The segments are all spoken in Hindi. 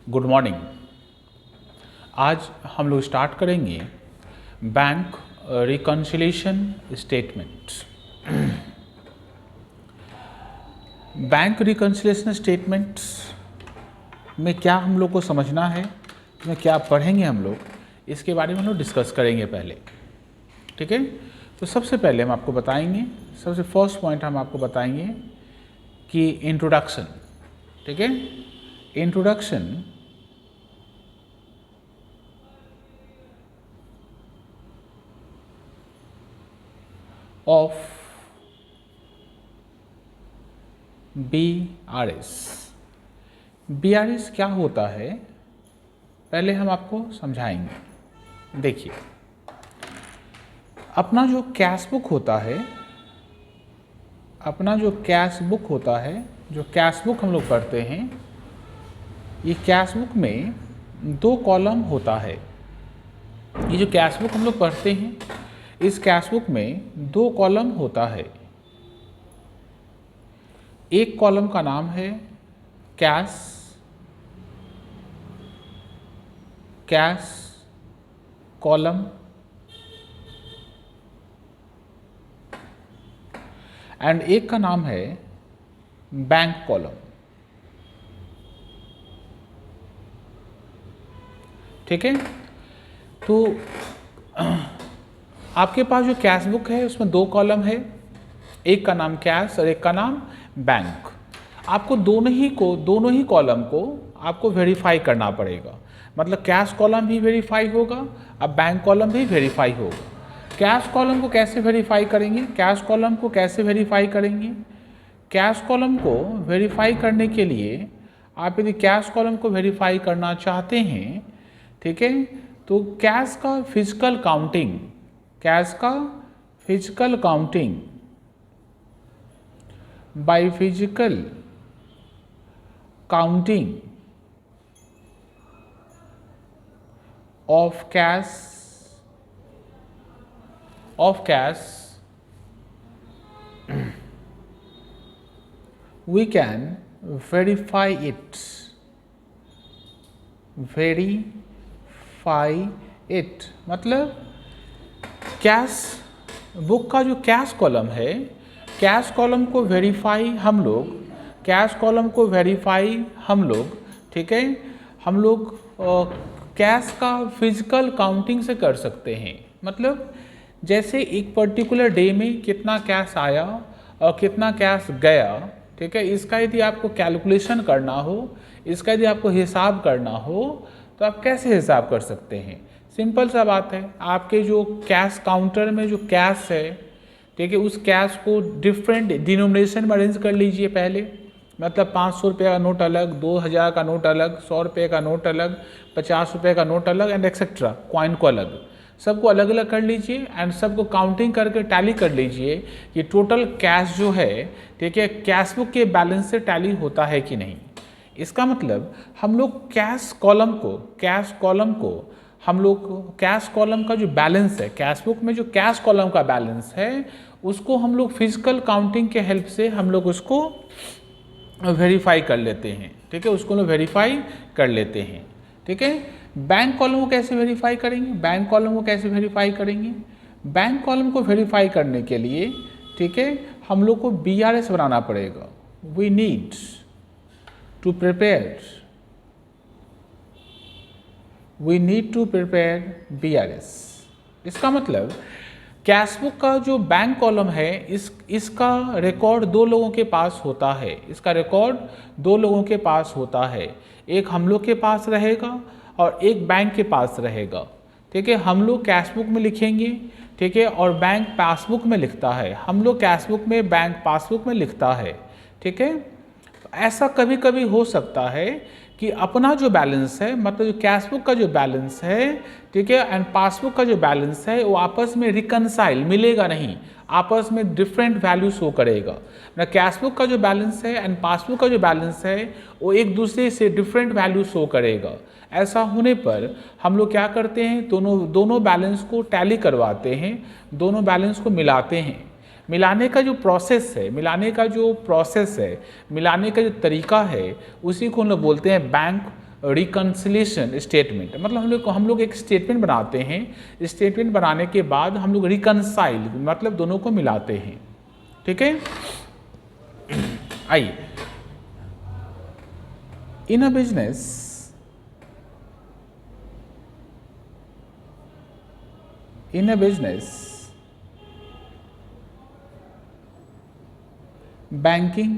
Good morning. आज हम लोग स्टार्ट करेंगे bank reconciliation statements. Bank reconciliation statements में क्या हम लोग को समझना है, में क्या पढ़ेंगे हम लोग, इसके बारे में हम लोग डिस्कस करेंगे पहले। ठीक है, तो सबसे पहले हम आपको बताएंगे, सबसे फर्स्ट पॉइंट हम आपको बताएंगे कि इंट्रोडक्शन। ठीक है, इंट्रोडक्शन ऑफ BRS। BRS क्या होता है पहले हम आपको समझाएंगे। देखिए, अपना जो कैश बुक होता है, अपना जो कैश बुक होता है, जो कैश बुक हम लोग पढ़ते हैं, ये कैश बुक में 2 कॉलम होता है। ये जो कैश बुक हम लोग पढ़ते हैं, इस कैश बुक में 2 कॉलम होता है। एक कॉलम का नाम है कैश कॉलम एंड एक का नाम है बैंक कॉलम। ठीक है, तो आपके पास जो कैश बुक है उसमें 2 कॉलम है, एक का नाम कैश और एक का नाम बैंक। आपको दोनों ही कॉलम को आपको वेरीफाई करना पड़ेगा। मतलब कैश कॉलम भी वेरीफाई होगा और बैंक कॉलम भी वेरीफाई होगा। कैश कॉलम को कैसे वेरीफाई करेंगे? कैश कॉलम को कैसे वेरीफाई करेंगे? कैश कॉलम को वेरीफाई करने के लिए आप यदि कैश कॉलम को वेरीफाई करना चाहते हैं, ठीक है, तो कैश का physical counting by physical counting of cash we can verify it मतलब कैश बुक का जो कैश कॉलम है, कैश कॉलम को वेरीफाई हम लोग, ठीक है, हम लोग कैश का फिजिकल काउंटिंग से कर सकते हैं। मतलब जैसे एक पर्टिकुलर डे में कितना कैश आया और कितना कैश गया, ठीक है, इसका यदि आपको कैलकुलेशन करना हो, इसका यदि आपको हिसाब करना हो, तो आप कैसे हिसाब कर सकते हैं? सिंपल सा बात है, आपके जो कैश काउंटर में जो कैश है, ठीक है, उस कैश को डिफरेंट डिनोमिनेशन में अरेंज कर लीजिए पहले। मतलब 500 रुपये का नोट अलग, 2000 का नोट अलग, 100 रुपये का नोट अलग, 50 रुपये का नोट अलग एंड एक्सेट्रा, कॉइन को अलग, सबको अलग अलग कर लीजिए एंड सबको काउंटिंग करके टैली कर लीजिए कि टोटल कैश जो है, ठीक है, कैश बुक के बैलेंस से टैली होता है कि नहीं। इसका मतलब हम लोग कैश कॉलम का जो बैलेंस है, कैश बुक में जो कैश कॉलम का बैलेंस है, उसको हम लोग फिजिकल काउंटिंग के हेल्प से हम लोग उसको वेरीफाई कर लेते हैं। ठीक है, उसको लोग वेरीफाई कर लेते हैं। ठीक है, बैंक कॉलम को कैसे वेरीफाई करेंगे? बैंक कॉलम को वेरीफाई करने के लिए, ठीक है, हम लोग को BRS बनाना पड़ेगा। We need to prepare BRS। इसका मतलब कैश बुक का जो बैंक कॉलम है, इसका रिकॉर्ड 2 लोगों के पास होता है। एक हम लोग के पास रहेगा और एक बैंक के पास रहेगा। ठीक है, हम लोग कैश बुक में लिखेंगे, ठीक है, और बैंक पासबुक में लिखता है। हम लोग कैश बुक में, बैंक पासबुक में लिखता है। ठीक है, ऐसा कभी कभी हो सकता है कि अपना जो बैलेंस है, मतलब जो कैश बुक का जो बैलेंस है, ठीक है, एंड पासबुक का जो बैलेंस है, वो आपस में रिकनसाइल मिलेगा नहीं, आपस में डिफरेंट वैल्यू शो करेगा। ना कैश बुक का जो बैलेंस है एंड पासबुक का जो बैलेंस है, वो एक दूसरे से डिफरेंट वैल्यू शो करेगा। ऐसा होने पर हम लोग क्या करते हैं, दोनों बैलेंस को टैली करवाते हैं, दोनों बैलेंस को मिलाते हैं। मिलाने का जो प्रोसेस है, मिलाने का जो तरीका है, उसी को हम लोग बोलते हैं बैंक रिकन्सिलेशन स्टेटमेंट, मतलब हम लोग एक स्टेटमेंट बनाते हैं, स्टेटमेंट बनाने के बाद हम लोग रिकन्साइल मतलब दोनों को मिलाते हैं। ठीक है, आइए, in a business banking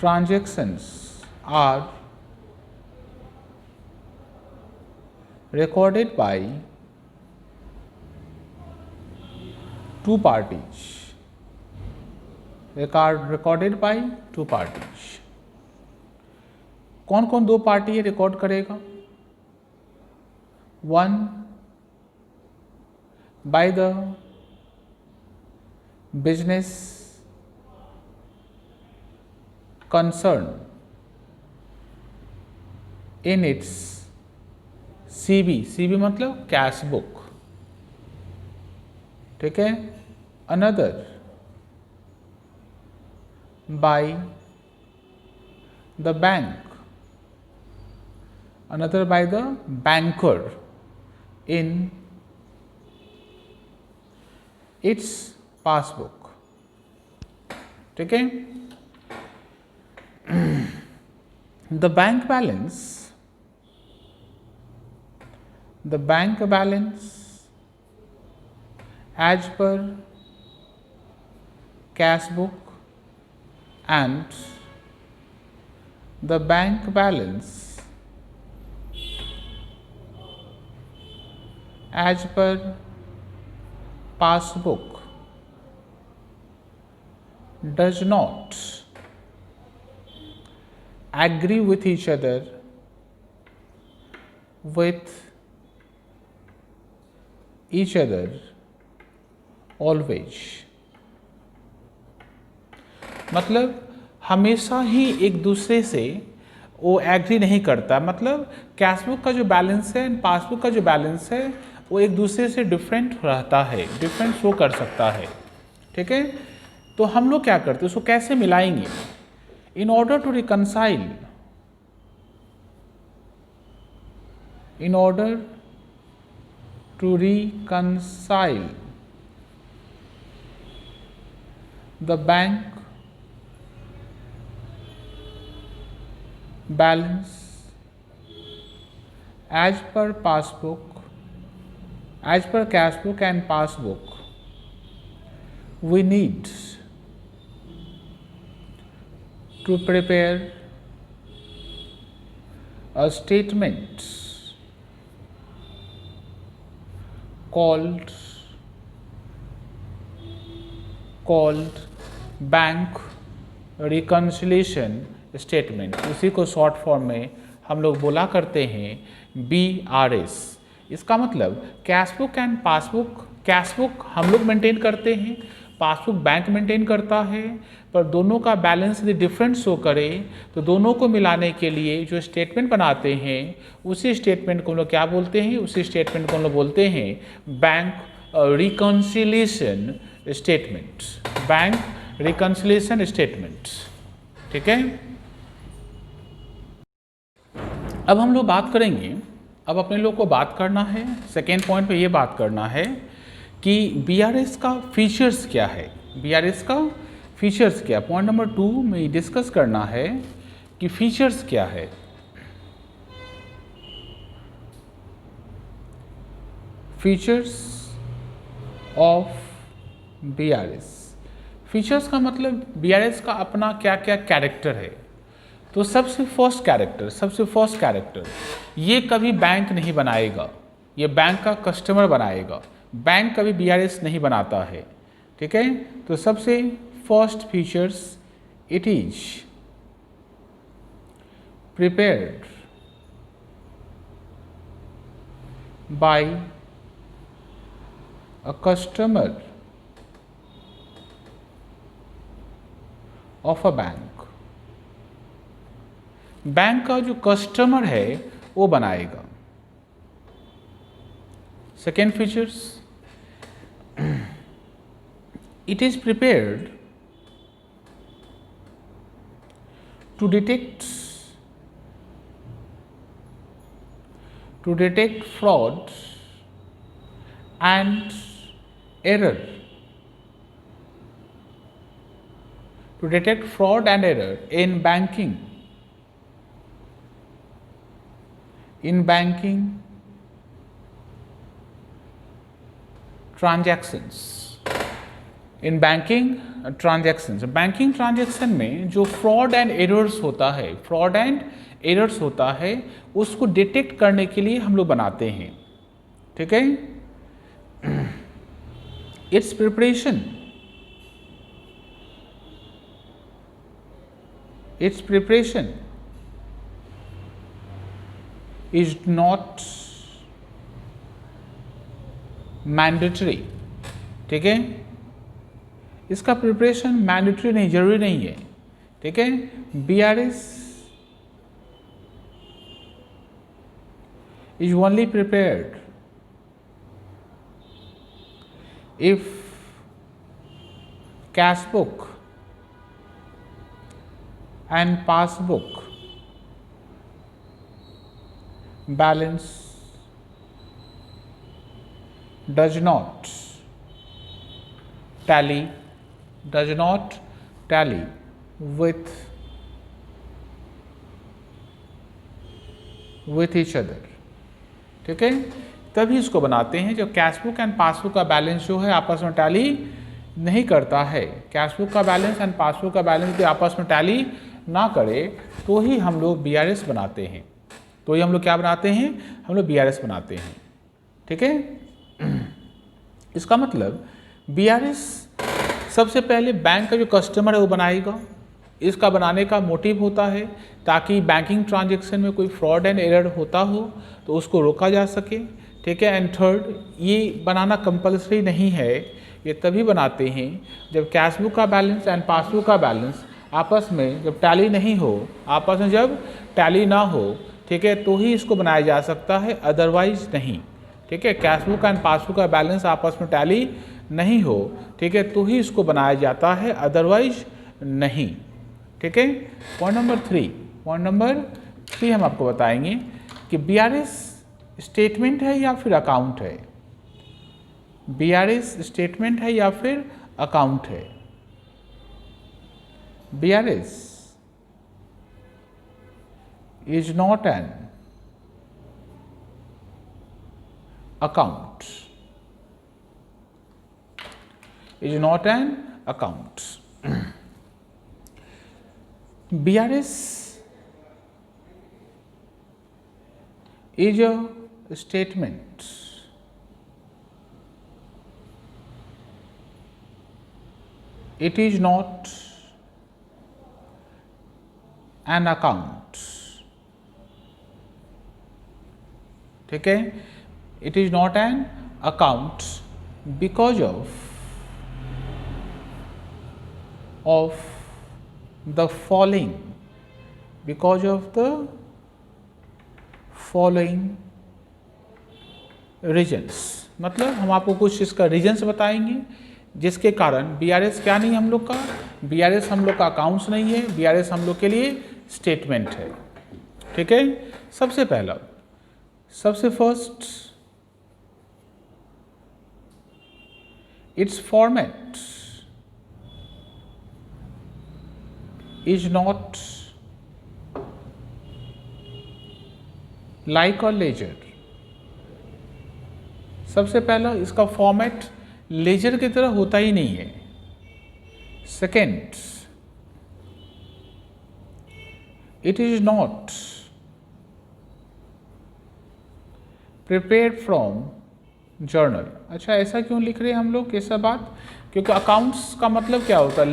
transactions are recorded by two parties. Recorded by two parties. कौन कौन दो पार्टी है रिकॉर्ड करेगा? One by the business concerned in its CB मतलब कैश बुक, ठीक है। Another by the bank, another by the banker in its passbook, ठीक है। The bank balance as per cash book and the bank balance as per passbook does not agree with each other always, मतलब हमेशा ही एक दूसरे से वो एग्री नहीं करता, मतलब कैशबुक का जो बैलेंस है एंड पासबुक का जो बैलेंस है वो एक दूसरे से डिफरेंट रहता है, डिफरेंट शो कर सकता है, ठीक है। तो हम लोग क्या करते हैं, उसको कैसे मिलाएंगे? In order to reconcile the bank balance as per cash book and passbook, we need to prepare a statement called bank reconciliation statement. उसी को शॉर्ट फॉर्म में हम लोग बोला करते हैं BRS। इसका मतलब कैशबुक एंड पासबुक, कैशबुक हम लोग मेंटेन करते हैं, पासबुक बैंक मेंटेन करता है, पर दोनों का बैलेंस यदि डिफरेंट शो करे तो दोनों को मिलाने के लिए जो स्टेटमेंट बनाते हैं उसी स्टेटमेंट को हम लोग क्या बोलते हैं, उसी स्टेटमेंट को हम लोग बोलते हैं bank reconciliation statement, bank reconciliation statement, ठीक है। अब हम लोग बात करेंगे, अब अपने लोग को बात करना है, सेकेंड पॉइंट पे ये बात करना है कि BRS का फीचर्स क्या है, BRS का फीचर्स क्या। पॉइंट नंबर 2 में डिस्कस करना है कि फीचर्स क्या है। फीचर्स ऑफ BRS, फीचर्स का मतलब BRS का अपना क्या क्या कैरेक्टर है। तो सबसे फर्स्ट कैरेक्टर, ये कभी बैंक नहीं बनाएगा, ये बैंक का कस्टमर बनाएगा, बैंक कभी BRS नहीं बनाता है, ठीक है। तो सबसे first features, it is prepared by a customer of a bank, bank का जो कस्टमर है वो बनाएगा। Second features, it is prepared to detect fraud and error. To detect fraud and error in banking transactions. In banking transactions, banking transaction में जो फ्रॉड एंड एरर्स होता है उसको डिटेक्ट करने के लिए हम लोग बनाते हैं, ठीक है। It's preparation is not mandatory, ठीक है। इसका प्रिपरेशन मैंडेटरी नहीं, जरूरी नहीं है, ठीक है। BRS is only prepared if cash book and passbook balance does not tally with each other, ठीक है। तभी इसको बनाते हैं जब कैशबुक एंड पासबुक का बैलेंस जो है आपस में टैली नहीं करता है। कैशबुक का बैलेंस एंड पासबुक का बैलेंस यदि आपस में टैली ना करे तो ही हम लोग BRS बनाते हैं, तो ही हम लोग क्या बनाते हैं, हम लोग BRS बनाते हैं, ठीक है। इसका मतलब BRS सबसे पहले बैंक का जो कस्टमर है वो बनाएगा। इसका बनाने का मोटिव होता है ताकि बैंकिंग ट्रांजैक्शन में कोई फ्रॉड एंड एरर होता हो तो उसको रोका जा सके, ठीक है। एंड थर्ड, ये बनाना कंपल्सरी नहीं है, ये तभी बनाते हैं जब कैशबुक का बैलेंस एंड पासबुक का बैलेंस आपस में जब टैली नहीं हो, आपस में जब टैली ना हो, ठीक है, तो ही इसको बनाया जा सकता है, अदरवाइज नहीं, ठीक है। कैशबुक एंड पासबुक का बैलेंस आपस में टैली नहीं हो, ठीक है, तो ही इसको बनाया जाता है, अदरवाइज नहीं, ठीक है। पॉइंट नंबर थ्री हम आपको बताएंगे कि BRS स्टेटमेंट है या फिर अकाउंट है। BRS स्टेटमेंट है या फिर अकाउंट है। BRS is not an account, BRS is a statement. It is not an account, ठीक है। It is not an account because of the following reasons. मतलब हम आपको कुछ इसका रीजन्स बताएंगे जिसके कारण BRS क्या नहीं हम लोग का, BRS हम लोग का अकाउंट्स नहीं है, BRS हम लोग के लिए स्टेटमेंट है, ठीक है। सबसे first, it's format is not like a ledger। सबसे पहला, इसका फॉर्मेट लेजर की तरह होता ही नहीं है। Second, it is not prepared from journal. अच्छा, ऐसा क्यों लिख रहे हैं हम लोग ये सब बात, क्योंकि अकाउंट्स का मतलब क्या होता है,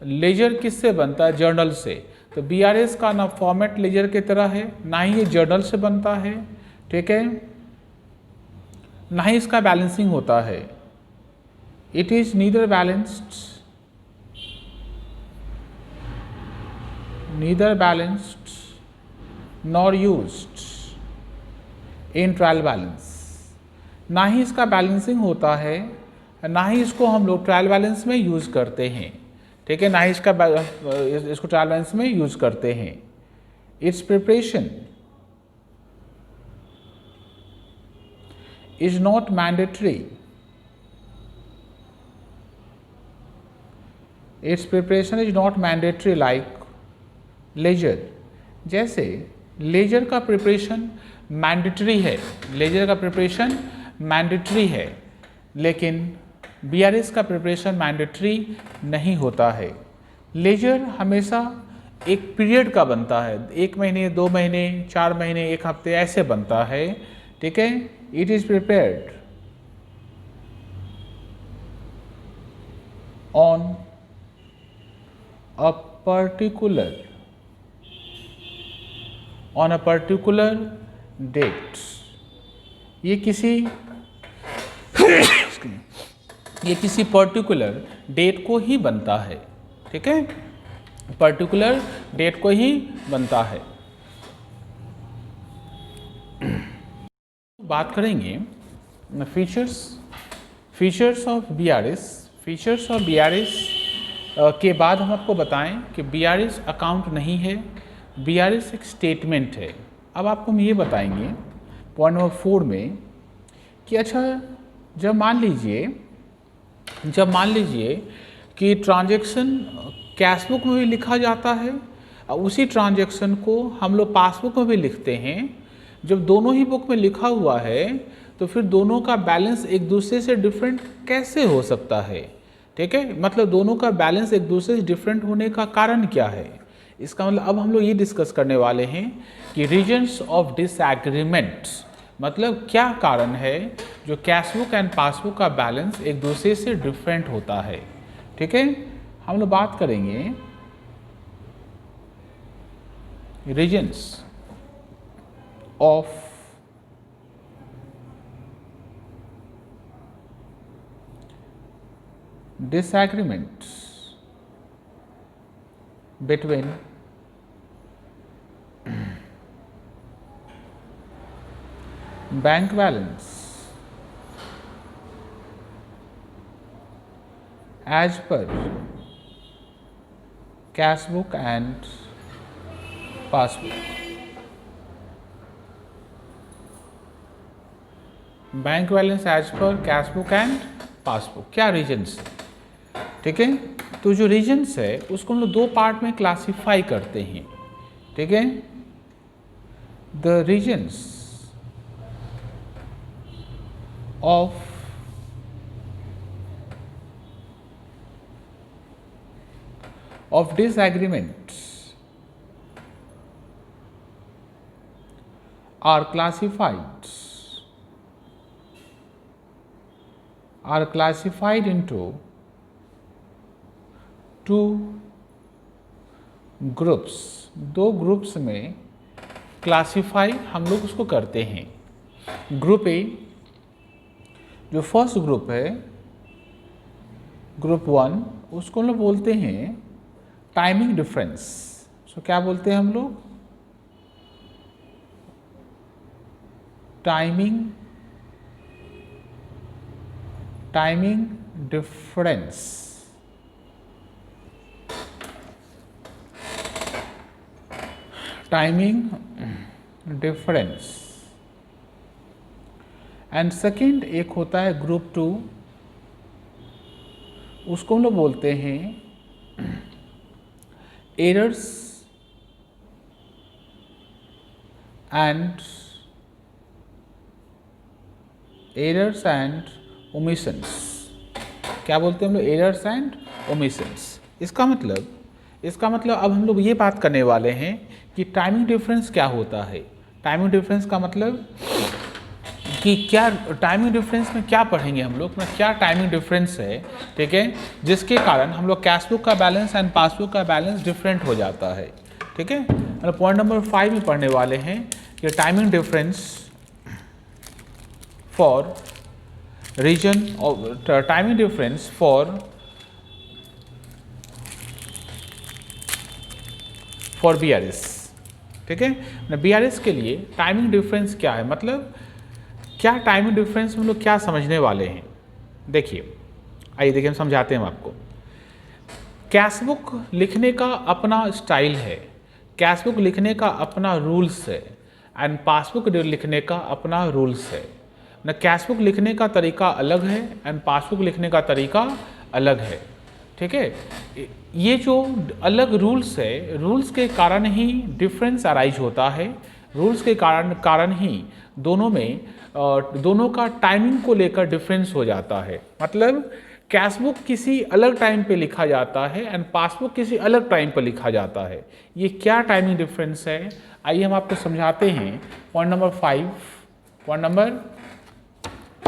लेजर किससे बनता है, जर्नल से। तो BRS का ना फॉर्मेट लेजर की तरह है, ना ही ये जर्नल से बनता है, ठीक है, ना ही इसका बैलेंसिंग होता है। It is neither balanced nor used in trial balance. ना ही इसका बैलेंसिंग होता है, ना ही इसको हम लोग ट्रायल बैलेंस में यूज करते हैं, ठीक है, ना ही इसको ट्रायल बैलेंस में यूज करते हैं। Its preparation is not mandatory. Its preparation is not mandatory like ledger. जैसे लेजर का प्रिपरेशन मैंडेटरी है, लेजर का प्रिपरेशन मैंडेटरी है, लेकिन बीआरएस का प्रिपरेशन मैंडेटरी नहीं होता है। लेजर हमेशा एक पीरियड का बनता है, 1 महीने, 2 महीने, 4 महीने, 1 हफ्ते ऐसे बनता है। ठीक है, it is prepared on a particular date. ये किसी पर्टिकुलर डेट को ही बनता है। ठीक है, पर्टिकुलर डेट को ही बनता है। बात करेंगे features of BRS. Features of BRS के बाद हम आपको बताएं कि बीआरएस अकाउंट नहीं है, बीआरएस एक स्टेटमेंट है। अब आपको हम ये बताएंगे पॉइंट नंबर 4 में कि अच्छा, जब मान लीजिए कि ट्रांजैक्शन कैशबुक में भी लिखा जाता है और उसी ट्रांजैक्शन को हम लोग पासबुक में भी लिखते हैं। जब दोनों ही बुक में लिखा हुआ है तो फिर दोनों का बैलेंस एक दूसरे से डिफरेंट कैसे हो सकता है? ठीक है, मतलब दोनों का बैलेंस एक दूसरे से डिफरेंट होने का कारण क्या है? इसका मतलब अब हम लोग ये डिस्कस करने वाले हैं कि रीजन्स ऑफ डिसएग्रीमेंट, मतलब क्या कारण है जो कैशबुक एंड पासबुक का बैलेंस एक दूसरे से डिफरेंट होता है। ठीक है, हम लोग बात करेंगे reasons of disagreements between bank balance as per cash book and passbook। Bank balance as per cash book and passbook, क्या रीजन्स? ठीक है, तो जो रीजन्स है उसको हम लोग 2 पार्ट में क्लासिफाई करते हैं। ठीक है, the reasons of disagreements are classified into 2 groups. 2 groups में क्लासिफाई हम लोग उसको करते हैं। ग्रुप ए, जो फर्स्ट ग्रुप है, ग्रुप 1, उसको हम लोग बोलते हैं टाइमिंग डिफरेंस। सो क्या बोलते हैं हम लोग? Timing difference. Timing difference. And second एक होता है ग्रुप 2, उसको हम लोग बोलते हैं एरर्स एंड ओमिशंस। क्या बोलते हैं हम लोग? Errors and omissions. इसका मतलब अब हम लोग ये बात करने वाले हैं कि टाइमिंग डिफरेंस क्या होता है। टाइमिंग डिफरेंस का मतलब कि क्या टाइमिंग डिफरेंस में क्या पढ़ेंगे हम लोग, मतलब क्या टाइमिंग डिफरेंस है। ठीक है, जिसके कारण हम लोग कैशबुक का बैलेंस एंड पासबुक का बैलेंस डिफरेंट हो जाता है। ठीक है, मतलब पॉइंट नंबर 5 में पढ़ने वाले हैं कि timing difference for reason of timing difference for BRS. ठीक है, बीआरएस के लिए टाइमिंग डिफरेंस क्या है, मतलब क्या टाइमिंग डिफरेंस हम लोग क्या समझने वाले हैं। देखिए, आइए देखिए, हम समझाते हैं आपको। कैश बुक लिखने का अपना स्टाइल है, कैश बुक लिखने का अपना रूल्स है, एंड पासबुक लिखने का अपना रूल्स है न। कैश बुक लिखने का तरीका अलग है एंड पासबुक लिखने का तरीका अलग है, ठीक है। ये जो अलग रूल्स है, रूल्स के कारण ही डिफरेंस अराइज होता है, रूल्स के कारण ही दोनों में दोनों का टाइमिंग को लेकर डिफरेंस हो जाता है। मतलब कैश बुक किसी अलग टाइम पे लिखा जाता है एंड पासबुक किसी अलग टाइम पर लिखा जाता है। ये क्या टाइमिंग डिफरेंस है, आइए हम आपको समझाते हैं। Point number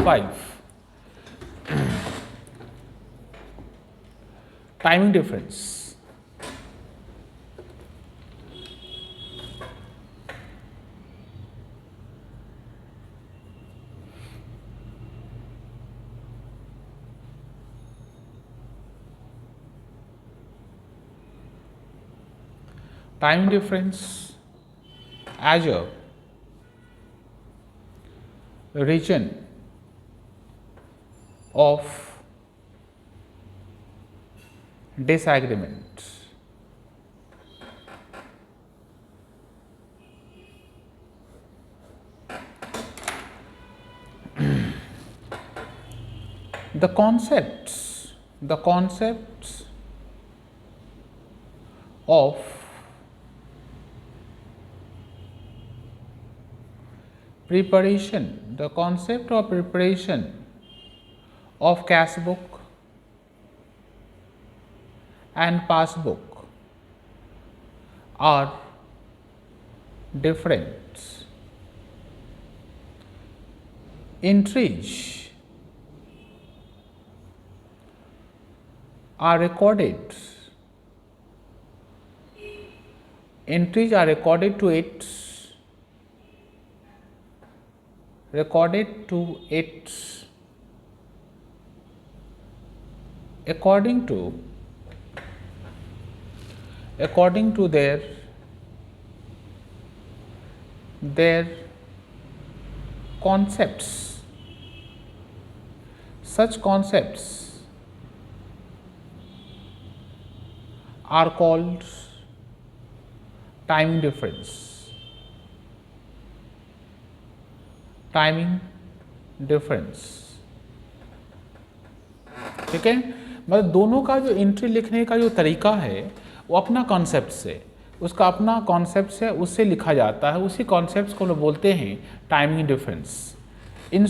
5 timing difference. Time difference as a region of disagreement. The concepts of preparation, the concept of preparation of cash book and passbook are different. Entries are recorded. Entries are recorded to it. According to their concepts. Such concepts are called timing difference. Timing difference, ठीक है। मतलब दोनों का जो एंट्री लिखने का जो तरीका है वो अपना कॉन्सेप्ट से, उसका अपना कॉन्सेप्ट से उससे लिखा जाता है, उसी कॉन्सेप्ट को लोग बोलते हैं timing difference. In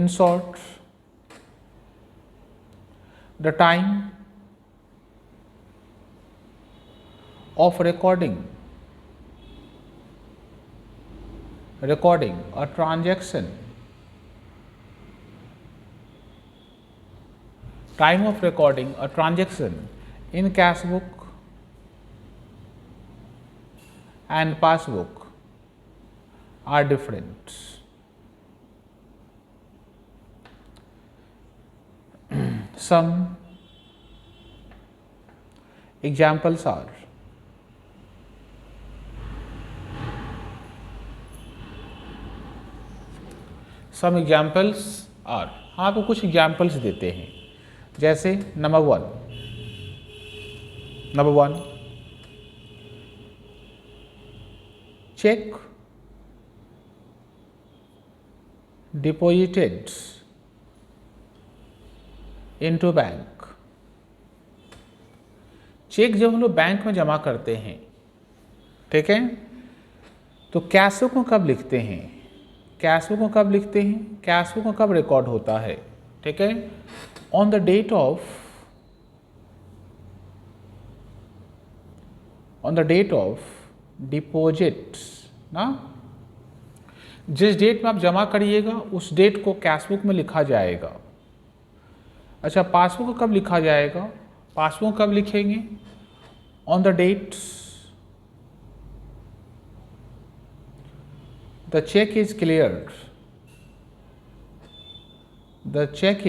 short the time of recording a transaction, time of recording a transaction in cash book and passbook are different. Some examples are हाँ, आपको कुछ एग्जाम्पल्स देते हैं। जैसे number one cheque deposited into bank. Cheque जब हम लोग बैंक में जमा करते हैं, ठीक है, तो कैश बुक को कब लिखते हैं, कैश बुक को कब लिखते हैं, कैश बुक को कब रिकॉर्ड होता है, ठीक है, on the date of deposit ना। जिस डेट में आप जमा करिएगा उस डेट को कैश बुक में लिखा जाएगा। अच्छा, पासबुक को कब लिखा जाएगा, पासबुक कब लिखेंगे, on the date the check is cleared, the check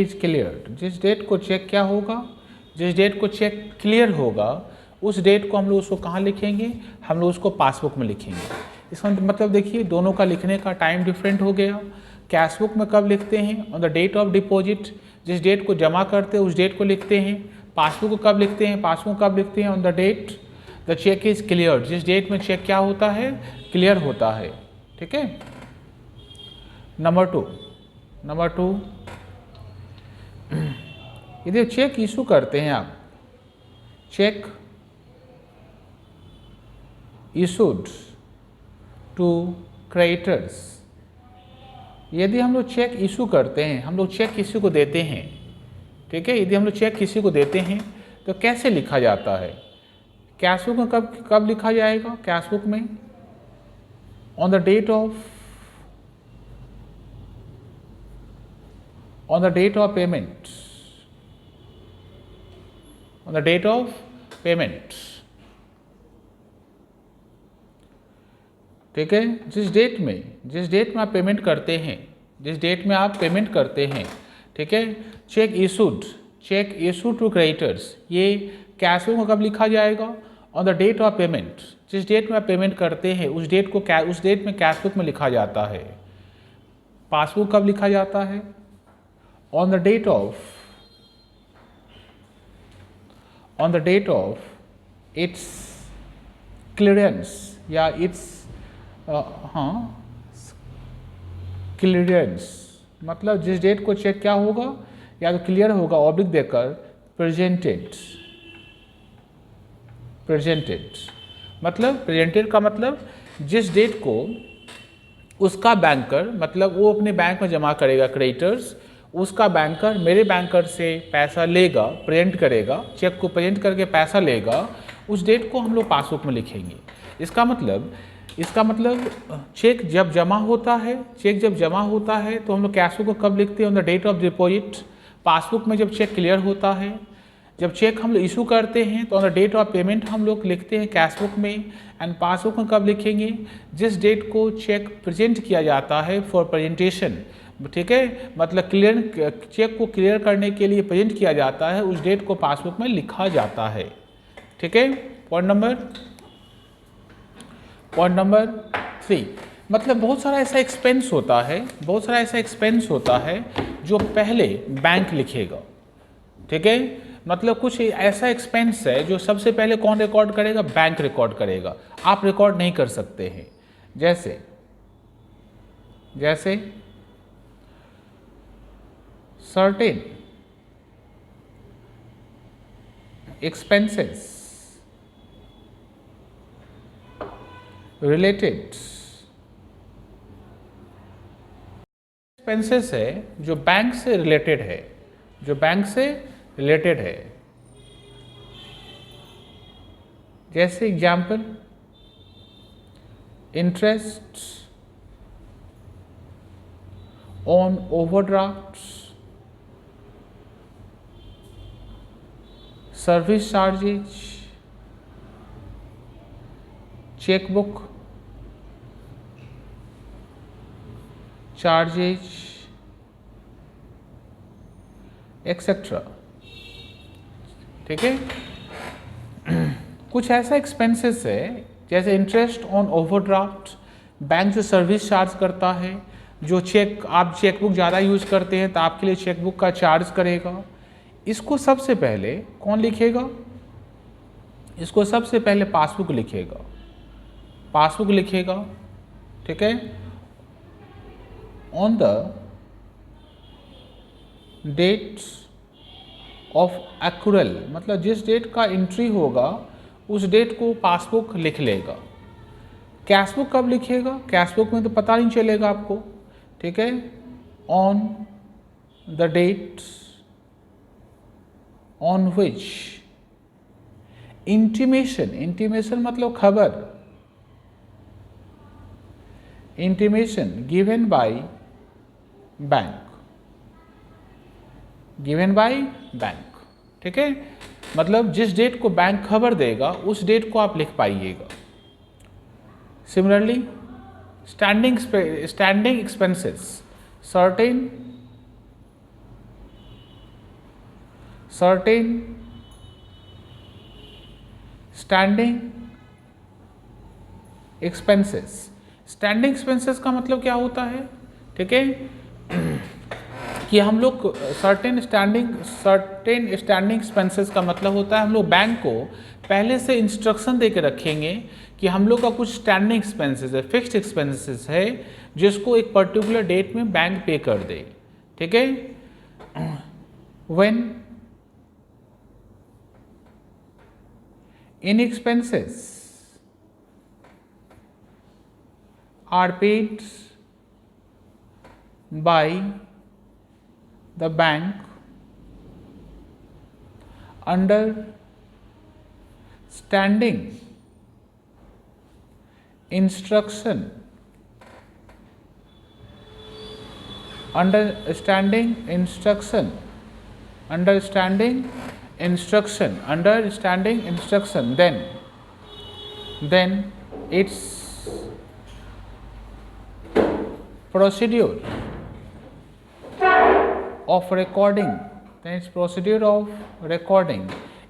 is cleared। जिस डेट को चेक क्या होगा, जिस डेट को चेक क्लियर होगा उस डेट को हम लोग उसको कहाँ लिखेंगे, हम लोग उसको पासबुक में लिखेंगे। इसका मतलब देखिए दोनों का लिखने का टाइम डिफरेंट हो गया। कैश बुक में कब लिखते हैं? On the date of deposit, जिस डेट को जमा करते हैं उस डेट को लिखते हैं। पासबुक को कब लिखते हैं? पासबुक कब लिखते हैं? On the date the cheque is clear, जिस डेट में चेक क्या होता है? क्लियर होता है। ठीक है। नंबर टू, यदि चेक इशू करते हैं आप, चेक इशूड टू क्रेडिटर्स, यदि हम लोग चेक इशू करते हैं, हम लोग चेक किसी को देते हैं, ठीक है, यदि हम लोग चेक किसी को देते हैं तो कैसे लिखा जाता है? कैश बुक में कब लिखा जाएगा? कैश बुक में on the date of payment, on the date of payment. ठीक है, जिस डेट में आप पेमेंट करते हैं, ठीक है, चेक इशूड टू क्रेडिटर्स, ये कैश बुक में कब लिखा जाएगा? On the date of payment, जिस डेट में आप पेमेंट करते हैं उस डेट में कैश बुक में लिखा जाता है। पासबुक कब लिखा जाता है? On the date of its clearance या इट्स क्लियरेंस, मतलब जिस डेट को चेक क्या होगा या तो क्लियर होगा, ऑब्लिक देकर प्रेजेंटेड, मतलब प्रेजेंटेड का मतलब जिस डेट को उसका बैंकर, मतलब वो अपने बैंक में जमा करेगा क्रेडिटर्स, उसका बैंकर मेरे बैंकर से पैसा लेगा, प्रेजेंट करेगा, चेक को प्रेजेंट करके पैसा लेगा, उस डेट को हम लोग पासबुक में लिखेंगे। इसका मतलब चेक जब जमा होता है तो हम लोग कैश बुक को कब लिखते हैं? On the date of deposit. Passbook में जब चेक क्लियर होता है, जब चेक हम लोग इशू करते हैं तो on the date of payment हम लोग लिखते हैं कैश बुक में। एंड पासबुक में कब लिखेंगे? जिस डेट को चेक प्रेजेंट किया जाता है फॉर प्रेजेंटेशन, ठीक है, मतलब चेक को क्लियर करने के लिए प्रेजेंट किया जाता है, उस डेट को पासबुक में लिखा जाता है। ठीक है। पॉइंट नंबर 3, मतलब बहुत सारा ऐसा एक्सपेंस होता है जो पहले बैंक लिखेगा। ठीक है, मतलब कुछ ऐसा एक्सपेंस है जो सबसे पहले कौन रिकॉर्ड करेगा? बैंक रिकॉर्ड करेगा, आप रिकॉर्ड नहीं कर सकते हैं। जैसे certain expenses related, expenses है जो बैंक से रिलेटेड है, जैसे example interest on overdraft, service charges, chequebook charges etcetera. ठीक है, कुछ ऐसा एक्सपेंसेस है जैसे इंटरेस्ट ऑन ओवरड्राफ्ट, बैंक से सर्विस चार्ज करता है, जो आप चेकबुक ज़्यादा यूज करते हैं तो आपके लिए चेकबुक का चार्ज करेगा। इसको सबसे पहले कौन लिखेगा? इसको सबसे पहले पासबुक लिखेगा। ठीक है, on the date of accrual, मतलब जिस डेट का एंट्री होगा उस डेट को पासबुक लिख लेगा। कैश बुक कब लिखेगा? कैश बुक में तो पता नहीं चलेगा आपको। ठीक है, on the date on which intimation मतलब खबर, इंटीमेशन गिवन बाय बैंक। ठीक है, मतलब जिस डेट को बैंक खबर देगा उस डेट को आप लिख पाइएगा। Similarly standing expenses, certain standing expenses. Standing expenses का मतलब क्या होता है? ठीक है, कि हम लोग सर्टेन स्टैंडिंग एक्सपेंसेस का मतलब होता है हम लोग बैंक को पहले से इंस्ट्रक्शन दे के रखेंगे कि हम लोग का कुछ स्टैंडिंग एक्सपेंसेस है, फिक्स्ड एक्सपेंसेस है, जिसको एक पर्टिकुलर डेट में बैंक पे कर दे। ठीक है, when any expenses are paid by the bank under standing instruction then its procedure of recording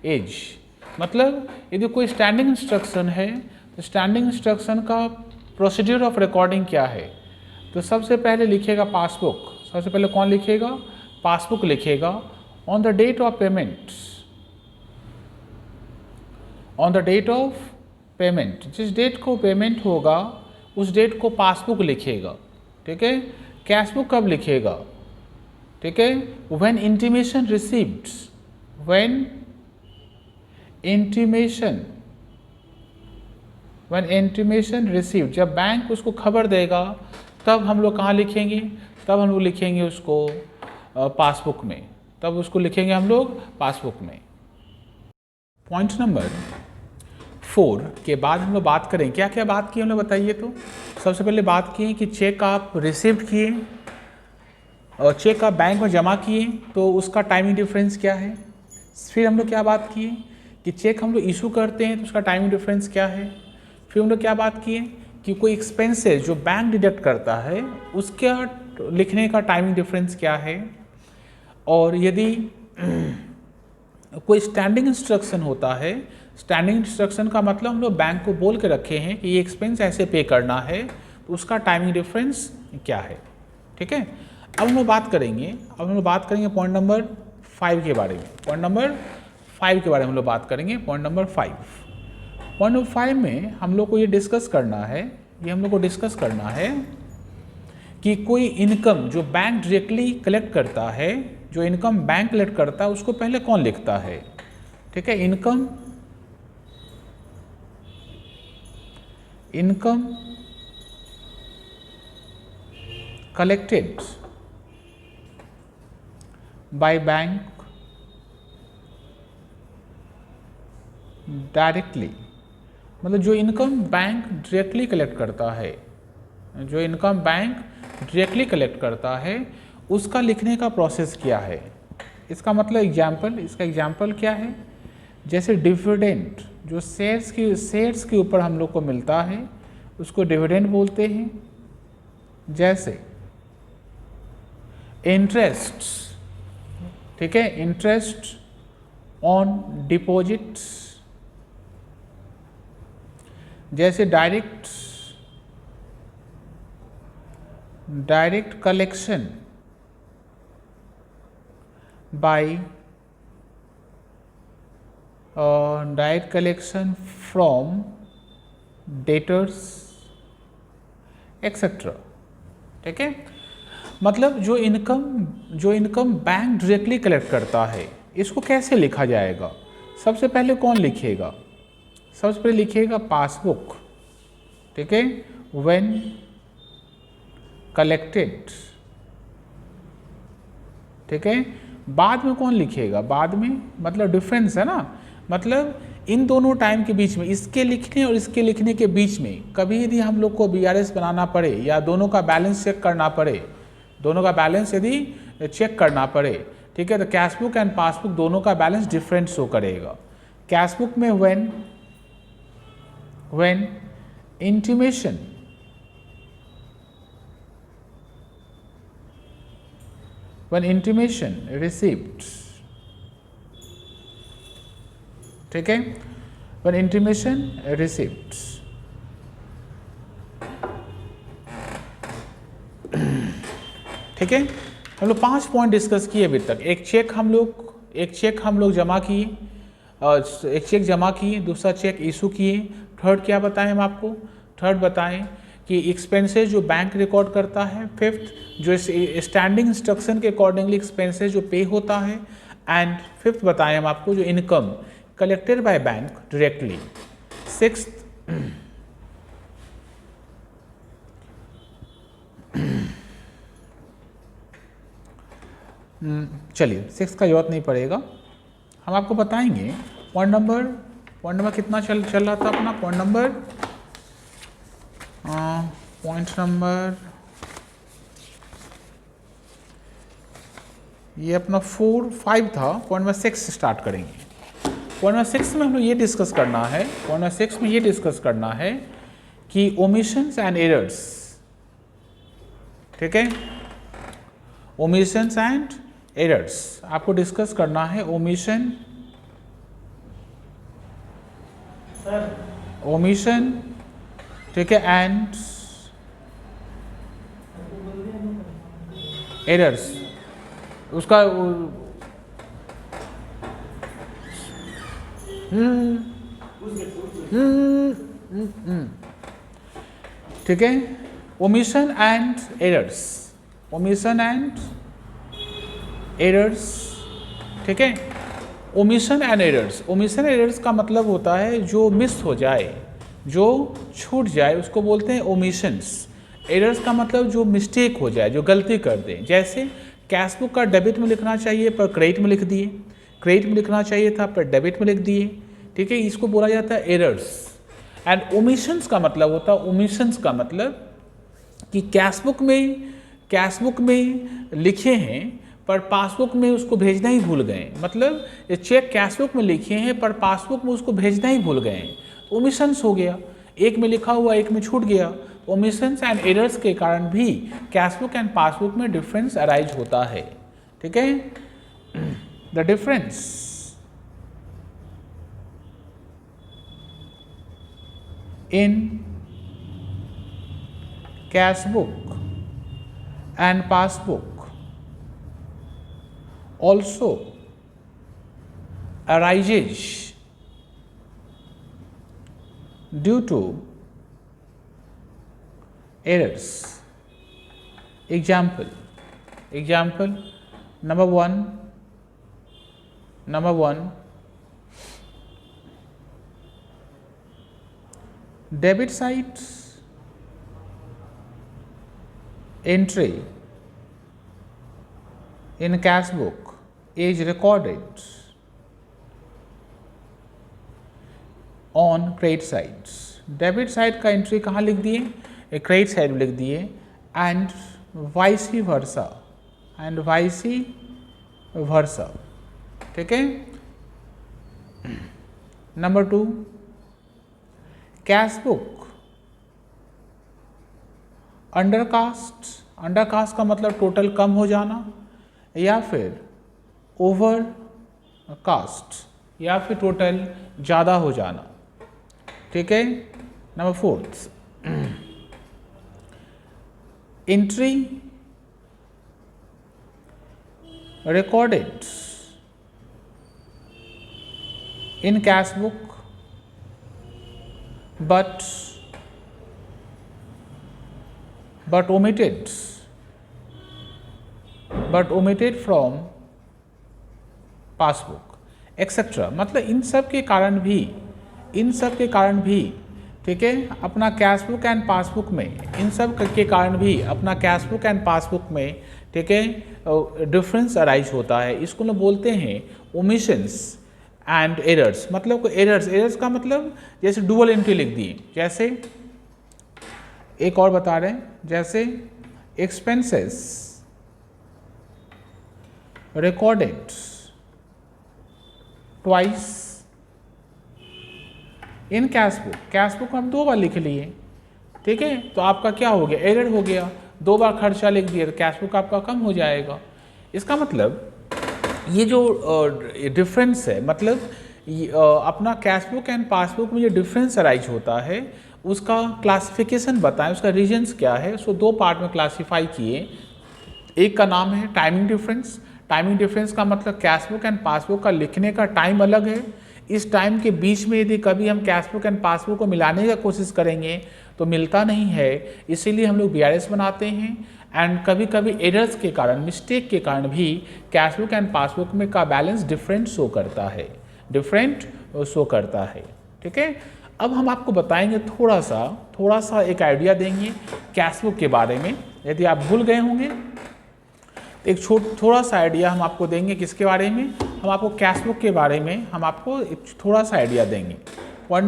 is, मतलब यदि कोई स्टैंडिंग इंस्ट्रक्शन है तो स्टैंडिंग इंस्ट्रक्शन का प्रोसीड्यूर ऑफ रिकॉर्डिंग क्या है। तो सबसे पहले लिखेगा पासबुक। सबसे पहले कौन लिखेगा? पासबुक लिखेगा। On the date of payment, on the date of payment, जिस डेट को पेमेंट होगा उस डेट को पासबुक लिखेगा। ठीक है, कैशबुक कब लिखेगा? ठीक है, when intimation received, when intimation received, जब बैंक उसको खबर देगा तब हम लोग कहाँ लिखेंगे? तब हम लोग लिखेंगे उसको पासबुक में, तब उसको लिखेंगे हम लोग पासबुक में। पॉइंट नंबर 4 के बाद हम लोग बात करें, क्या क्या बात की हम लोग बताइए। तो सबसे पहले बात की कि चेक आप रिसीव किए और चेक आप बैंक में जमा किए तो उसका टाइमिंग डिफरेंस क्या है। फिर हम लोग क्या बात किए कि चेक हम लोग इशू करते हैं तो उसका टाइमिंग डिफरेंस क्या है। फिर हम लोग क्या बात किए कि कोई एक्सपेंसेस जो बैंक डिडक्ट करता है उसका लिखने का टाइमिंग डिफरेंस क्या है। और यदि कोई स्टैंडिंग इंस्ट्रक्शन होता है, स्टैंडिंग इंस्ट्रक्शन का मतलब हम लोग बैंक को बोल के रखे हैं कि ये एक्सपेंस ऐसे पे करना है तो उसका टाइमिंग डिफरेंस क्या है। ठीक है, अब हम लोग बात करेंगे पॉइंट नंबर 5 के बारे में। पॉइंट नंबर 5 के बारे में हम लोग बात करेंगे। पॉइंट नंबर 5 में हम लोग को ये डिस्कस करना है, कि कोई इनकम जो बैंक डायरेक्टली कलेक्ट करता है, जो इनकम बैंक कलेक्ट करता है उसको पहले कौन लिखता है। ठीक है, income collected by bank directly, मतलब जो इनकम बैंक डायरेक्टली कलेक्ट करता है, उसका लिखने का प्रोसेस क्या है। इसका मतलब इसका एग्जाम्पल क्या है। जैसे डिविडेंड, जो शेयर्स के ऊपर हम लोग को मिलता है उसको डिविडेंड बोलते हैं। जैसे इंटरेस्ट, ठीक है, इंटरेस्ट ऑन डिपॉजिट्स, जैसे direct collection from debtors etcetera. ठीक है, मतलब जो इनकम बैंक डायरेक्टली कलेक्ट करता है इसको कैसे लिखा जाएगा। सबसे पहले कौन लिखेगा? सबसे पहले लिखेगा पासबुक। ठीक है, व्हेन कलेक्टेड। ठीक है, बाद में कौन लिखेगा? बाद में मतलब डिफरेंस है ना, मतलब इन दोनों टाइम के बीच में, इसके लिखने और इसके लिखने के बीच में कभी यदि हम लोग को BRS बनाना पड़े या दोनों का बैलेंस चेक करना पड़े, ठीक है, तो कैशबुक एंड पासबुक दोनों का बैलेंस डिफरेंट शो करेगा। कैशबुक में when intimation received, ठीक है, when intimation received, ठीक है, हम लोग 5 पॉइंट डिस्कस किए अभी तक। एक चेक हम लोग जमा किए, एक चेक जमा किए, दूसरा चेक इशू किए, थर्ड क्या बताएं हम आपको, थर्ड बताएं कि एक्सपेंसेस जो बैंक रिकॉर्ड करता है, फिफ्थ जो स्टैंडिंग इंस्ट्रक्शन के अकॉर्डिंगली एक्सपेंसेस जो पे होता है, एंड फिफ्थ बताएं हम आपको जो income collected by bank directly. Sixth चलिए 6 का जरूरत नहीं पड़ेगा, हम आपको बताएंगे पॉइंट नंबर कितना चल रहा था अपना पॉइंट नंबर ये अपना 4, 5 था। पॉइंट नंबर 6 से स्टार्ट करेंगे। पॉइंट नंबर 6 में हम लोग ये डिस्कस करना है, पॉइंट नंबर 6 में ये डिस्कस करना है कि ओमिशंस एंड एरर्स, ठीक है, ओमिशंस एंड एरर्स आपको डिस्कस करना है। ओमिशन ठीक है, एंड एरर्स, उसका ठीक है, ओमिशन एंड एरर्स, ठीक है। ओमिशन एंड एरर्स का मतलब होता है जो मिस हो जाए, जो छूट जाए, उसको बोलते हैं ओमिशंस। एरर्स का मतलब जो मिस्टेक हो जाए, जो गलती कर दें। जैसे कैश बुक का डेबिट में लिखना चाहिए पर क्रेडिट में लिख दिए, क्रेडिट में लिखना चाहिए था पर डेबिट में लिख दिए, ठीक है, इसको बोला जाता है एरर्स। एंड ओमिशंस का मतलब होता है, ओमिशंस का मतलब कि कैश बुक में लिखे हैं पर पासबुक में उसको भेजना ही भूल गए। मतलब ये चेक कैश बुक में लिखे हैं पर पासबुक में उसको भेजना ही भूल गए, तो ओमिशंस हो गया। एक में लिखा हुआ एक में छूट गया। ओमिशंस एंड एरर्स के कारण भी कैश बुक एंड पासबुक में डिफरेंस अराइज होता है, ठीक है। The difference in cash book and passbook also arises due to errors. Example number one, debit side entry in cash book is recorded on credit side. Debit side का एंट्री कहाँ लिख दिए, क्रेडिट साइड में लिख दिए, एंड वाइसी वर्सा, ठीक है। नंबर 2, कैश बुक अंडरकास्ट का मतलब टोटल कम हो जाना, या फिर ओवर कास्ट, या फिर टोटल ज़्यादा हो जाना, ठीक है। Number 4, entry recorded in cash book but omitted from passbook etcetera. मतलब इन सब के कारण भी ठीक है अपना कैश बुक एंड पासबुक में, इन सब के कारण भी अपना कैश बुक एंड पासबुक में, ठीक है, डिफरेंस अराइज होता है। इसको लोग बोलते हैं ओमिशंस एंड एरर्स। मतलब एरर्स का मतलब जैसे डुअल एंट्री लिख दिए, जैसे एक और बता रहे हैं, जैसे expenses recorded twice in cash book हम 2 बार लिख लिए, ठीक है, तो आपका क्या हो गया, एरर हो गया। 2 बार खर्चा लिख दिया तो कैश बुक आपका कम हो जाएगा। इसका मतलब ये जो डिफरेंस है, मतलब अपना कैश बुक एंड पासबुक में जो डिफरेंस अराइज होता है उसका क्लासिफिकेशन बताएं, उसका रीजन्स क्या है। उसको 2 पार्ट में क्लासीफाई किए। एक का नाम है टाइमिंग डिफरेंस। टाइमिंग डिफरेंस का मतलब कैश बुक एंड पासबुक का लिखने का टाइम अलग है। इस टाइम के बीच में यदि कभी हम कैश बुक एंड पासबुक को मिलाने की कोशिश करेंगे तो मिलता नहीं है, इसीलिए हम लोग BRS बनाते हैं। एंड कभी कभी एरर्स के कारण, मिस्टेक के कारण भी कैश बुक एंड पासबुक में का बैलेंस डिफरेंट शो करता है, डिफरेंट शो करता है। ठीक है, अब हम आपको बताएंगे थोड़ा सा एक आइडिया देंगे कैश बुक के बारे में। यदि आप भूल गए होंगे तो एक थोड़ा सा आइडिया हम आपको देंगे। किसके बारे में? हम आपको कैश बुक के बारे में हम आपको एक थोड़ा सा आइडिया देंगे। Point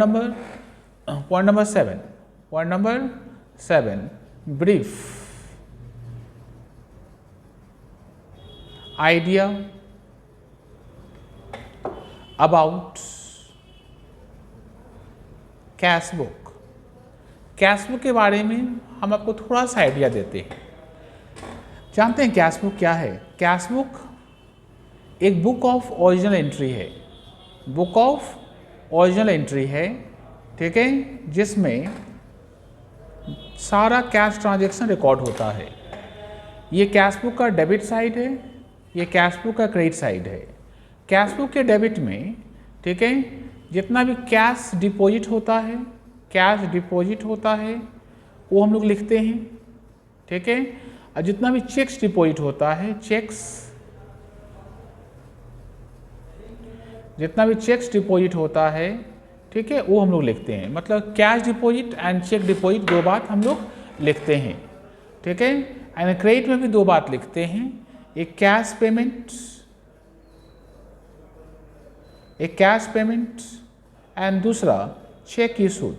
number 7 brief idea about cash book. Cash book के बारे में हम आपको थोड़ा सा आइडिया देते हैं। जानते हैं कैश बुक क्या है? कैश बुक एक बुक ऑफ ओरिजिनल एंट्री है, बुक ऑफ ओरिजिनल एंट्री है। ठीक है, जिसमें सारा कैश ट्रांजैक्शन रिकॉर्ड होता है। ये कैश बुक का डेबिट साइड है, ये कैश बुक का क्रेडिट साइड है। कैश बुक के डेबिट में, ठीक है, जितना भी कैश डिपॉजिट होता है, वो हम लोग लिखते हैं। ठीक है, और जितना भी चेक्स डिपॉजिट होता है, जितना भी चेक्स डिपॉजिट होता है, ठीक है, वो हम लोग लिखते हैं। मतलब cash deposit and cheque deposit दो बात हम लोग लिखते हैं। ठीक है, एंड क्रेडिट में भी दो बात लिखते हैं, एक कैश पेमेंट एंड दूसरा चेक इशूड।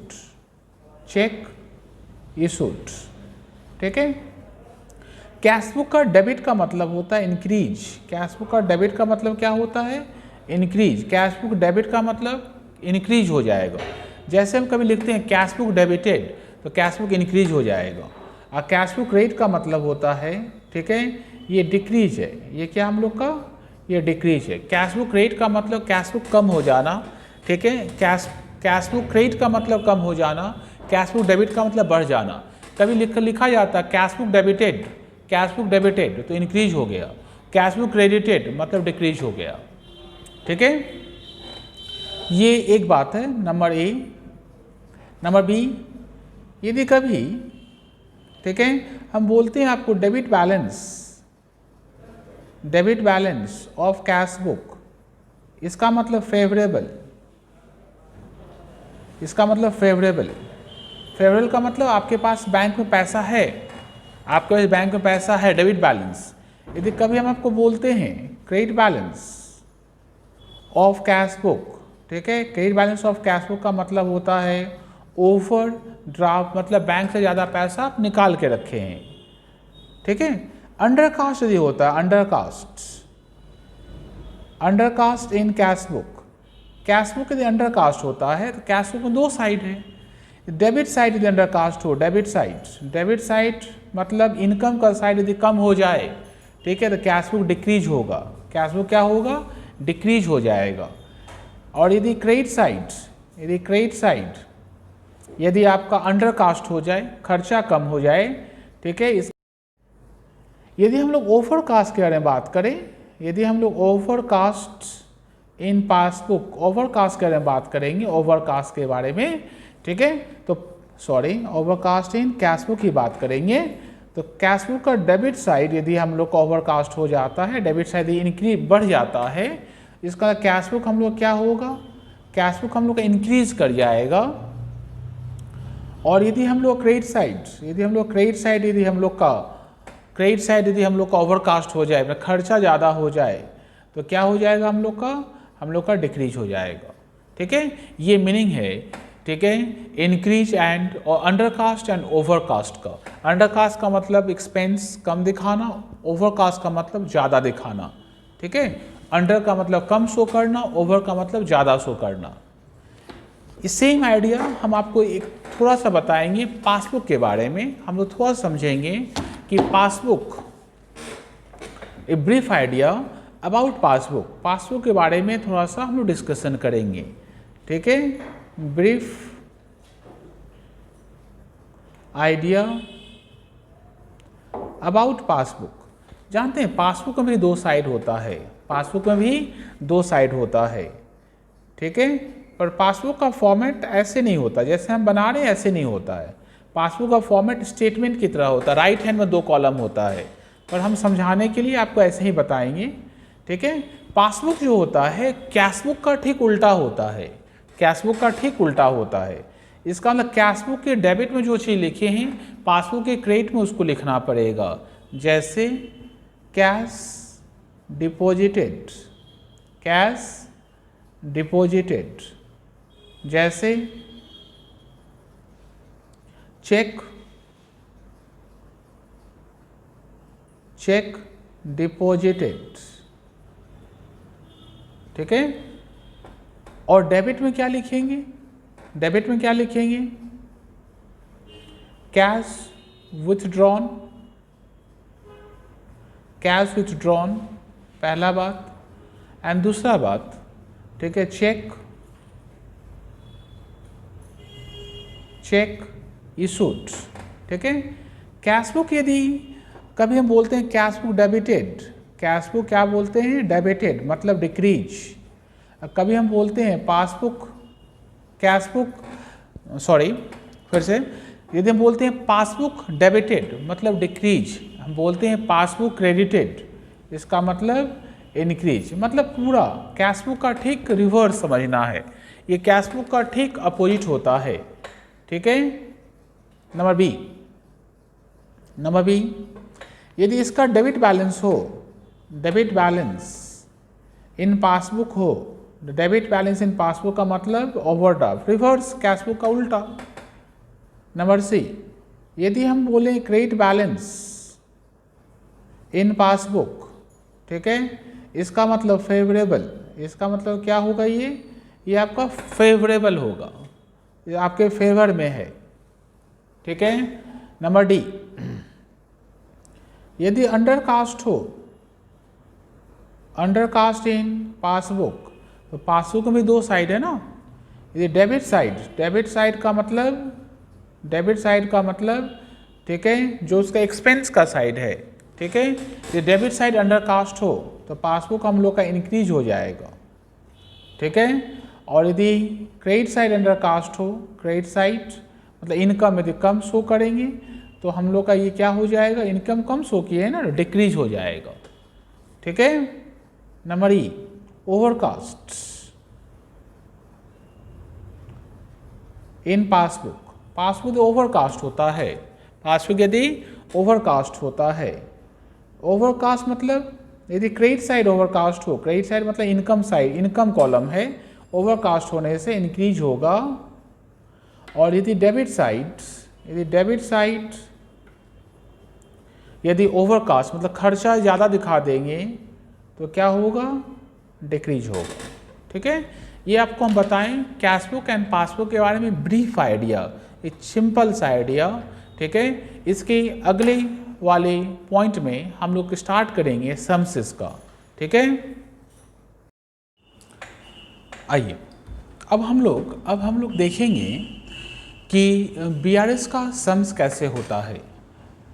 ठीक है, कैश बुक का डेबिट का मतलब होता है इंक्रीज। कैश बुक का डेबिट का मतलब क्या होता है? इंक्रीज। कैश बुक डेबिट का मतलब इंक्रीज हो जाएगा। जैसे हम कभी लिखते हैं कैश बुक डेबिटेड, तो कैश बुक इंक्रीज हो जाएगा। और कैश बुक क्रेडिट का मतलब होता है, ठीक है, ये डिक्रीज है। ये क्या हम लोग का? ये डिक्रीज है। कैश बुक क्रेडिट का मतलब कैश बुक कम हो जाना। ठीक है, कैश बुक क्रेडिट का मतलब कम हो जाना, कैश बुक डेबिट का मतलब बढ़ जाना। कभी लिखा जाता है कैश बुक डेबिटेड तो इंक्रीज हो गया, कैश बुक क्रेडिटेड मतलब डिक्रीज हो गया। ठीक है, ये एक बात है, नंबर ए। नंबर बी, यदि कभी, ठीक है, हम बोलते हैं आपको debit balance of cash book, इसका मतलब फेवरेबल का मतलब आपके पास बैंक में पैसा है, डेबिट बैलेंस। यदि कभी हम आपको बोलते हैं credit balance of cash book, ठीक है, credit balance of cash book का मतलब होता है ओवर ड्राफ्ट, मतलब बैंक से ज़्यादा पैसा आप निकाल के रखे हैं। ठीक है, अंडरकास्ट यदि होता है, अंडरकास्ट इन कैश बुक यदि अंडरकास्ट होता है तो कैश बुक में दो साइड है। डेबिट साइड यदि अंडरकास्ट हो, डेबिट साइड मतलब इनकम का साइड यदि कम हो जाए, ठीक है, तो कैश बुक डिक्रीज होगा। कैश बुक क्या होगा? डिक्रीज हो जाएगा। और यदि क्रेडिट साइड यदि आपका अंडरकास्ट हो जाए, खर्चा कम हो जाए, ठीक है। यदि हम लोग ओवरकास्ट के बारे में बात करें, यदि हम लोग ओवरकास्ट इन पासबुक, ओवरकास्ट के बारे में बात करेंगे, ओवरकास्ट के बारे में, ठीक है, तो ओवरकास्ट इन कैश बुक की बात करेंगे, तो कैश बुक का डेबिट साइड यदि हम लोग का ओवरकास्ट हो जाता है, डेबिट साइड इंक्रीज बढ़ जाता है, इसका कैश बुक हम लोग क्या होगा? कैश बुक हम लोग का इंक्रीज कर जाएगा। और यदि हम लोग क्रेडिट साइड यदि हम लोग का ओवरकास्ट हो जाए, खर्चा ज़्यादा हो जाए, तो क्या हो जाएगा? हम लोग का डिक्रीज हो जाएगा। ठीक है, ये मीनिंग है, ठीक है, इंक्रीज एंड और अंडरकास्ट एंड ओवरकास्ट का। अंडरकास्ट का मतलब एक्सपेंस कम दिखाना, ओवरकास्ट का मतलब ज़्यादा दिखाना। ठीक है, अंडर का मतलब कम शो करना, ओवर का मतलब ज़्यादा शो करना। सेम आइडिया हम आपको एक थोड़ा सा बताएंगे पासबुक के बारे में। हम लोग थोड़ा समझेंगे कि passbook, a brief idea about passbook के बारे में थोड़ा सा हम लोग डिस्कशन करेंगे। ठीक है, ब्रीफ आइडिया अबाउट पासबुक। जानते हैं पासबुक में भी 2 साइड होता है, पासबुक में भी 2 साइड होता है, ठीक है। पर पासबुक का फॉर्मेट ऐसे नहीं होता, जैसे हम बना रहे हैं ऐसे नहीं होता है। पासबुक का फॉर्मेट स्टेटमेंट की तरह होता है, राइट हैंड में 2 कॉलम होता है, पर हम समझाने के लिए आपको ऐसे ही बताएंगे, ठीक है। पासबुक जो होता है कैशबुक का ठीक उल्टा होता है, कैशबुक का ठीक उल्टा होता है। इसका मतलब कैशबुक के डेबिट में जो चीज़ लिखे हैं पासबुक के क्रेडिट में उसको लिखना पड़ेगा, जैसे कैश डिपॉजिटेड, कैश डिपॉजिटेड, जैसे चेक, चेक डिपॉजिटेड, ठीक है। और डेबिट में क्या लिखेंगे, डेबिट में क्या लिखेंगे, कैश विथड्रॉन, कैश विथड्रॉन, पहला बात। एंड दूसरा बात, ठीक है, चेक, चेक इशूड, ठीक है। कैशबुक यदि कभी हम बोलते हैं कैशबुक डेबिटेड, कैशबुक क्या बोलते हैं, डेबिटेड मतलब डिक्रीज। कभी हम बोलते हैं पासबुक, कैशबुक, सॉरी फिर से, यदि हम बोलते हैं पासबुक डेबिटेड मतलब डिक्रीज, हम बोलते हैं पासबुक क्रेडिटेड, इसका मतलब इंक्रीज। मतलब पूरा कैशबुक का ठीक रिवर्स समझना है, ये कैशबुक का ठीक अपोजिट होता है, ठीक है। नंबर बी, नंबर बी, यदि इसका डेबिट बैलेंस हो, डेबिट बैलेंस इन पासबुक हो, डेबिट बैलेंस इन पासबुक का मतलब ओवरड्राफ्ट, रिवर्स कैशबुक का उल्टा। नंबर सी, यदि हम बोलें क्रेडिट बैलेंस इन पासबुक, ठीक है, इसका मतलब फेवरेबल, इसका मतलब क्या होगा, ये आपका फेवरेबल होगा, ये आपके फेवर में है, ठीक है। नंबर डी, यदि अंडरकास्ट हो, अंडरकास्ट इन पासबुक, तो पासबुक में 2 साइड है ना, ये डेबिट साइड, डेबिट साइड का मतलब, डेबिट साइड का मतलब, ठीक है, जो उसका एक्सपेंस का साइड है, ठीक है, ये डेबिट साइड अंडरकास्ट हो तो पासबुक हम लोग का इंक्रीज हो जाएगा, ठीक है। और यदि क्रेडिट साइड अंडरकास्ट हो, क्रेडिट साइड मतलब इनकम यदि कम शो करेंगे तो हम लोग का ये क्या हो जाएगा, इनकम कम शो की है ना, डिक्रीज हो जाएगा, ठीक है। नंबर ई, ओवरकास्ट इन पासबुक, पासबुक ओवरकास्ट होता है, पासबुक यदि ओवरकास्ट होता है, ओवरकास्ट मतलब यदि क्रेडिट साइड ओवरकास्ट हो, क्रेडिट साइड मतलब इनकम साइड, इनकम कॉलम है, ओवरकास्ट होने से इंक्रीज होगा। और यदि डेबिट साइड, यदि डेबिट साइड यदि ओवरकास्ट मतलब खर्चा ज़्यादा दिखा देंगे तो क्या होगा, डिक्रीज होगा, ठीक है। ये आपको हम बताएं कैशबुक एंड पासबुक के बारे में ब्रीफ आइडिया, एक सिंपल सा आइडिया, ठीक है। इसके अगले वाले पॉइंट में हम लोग स्टार्ट करेंगे सम्स का, ठीक है। आइए अब हम लोग देखेंगे कि बीआरएस का सम्स कैसे होता है।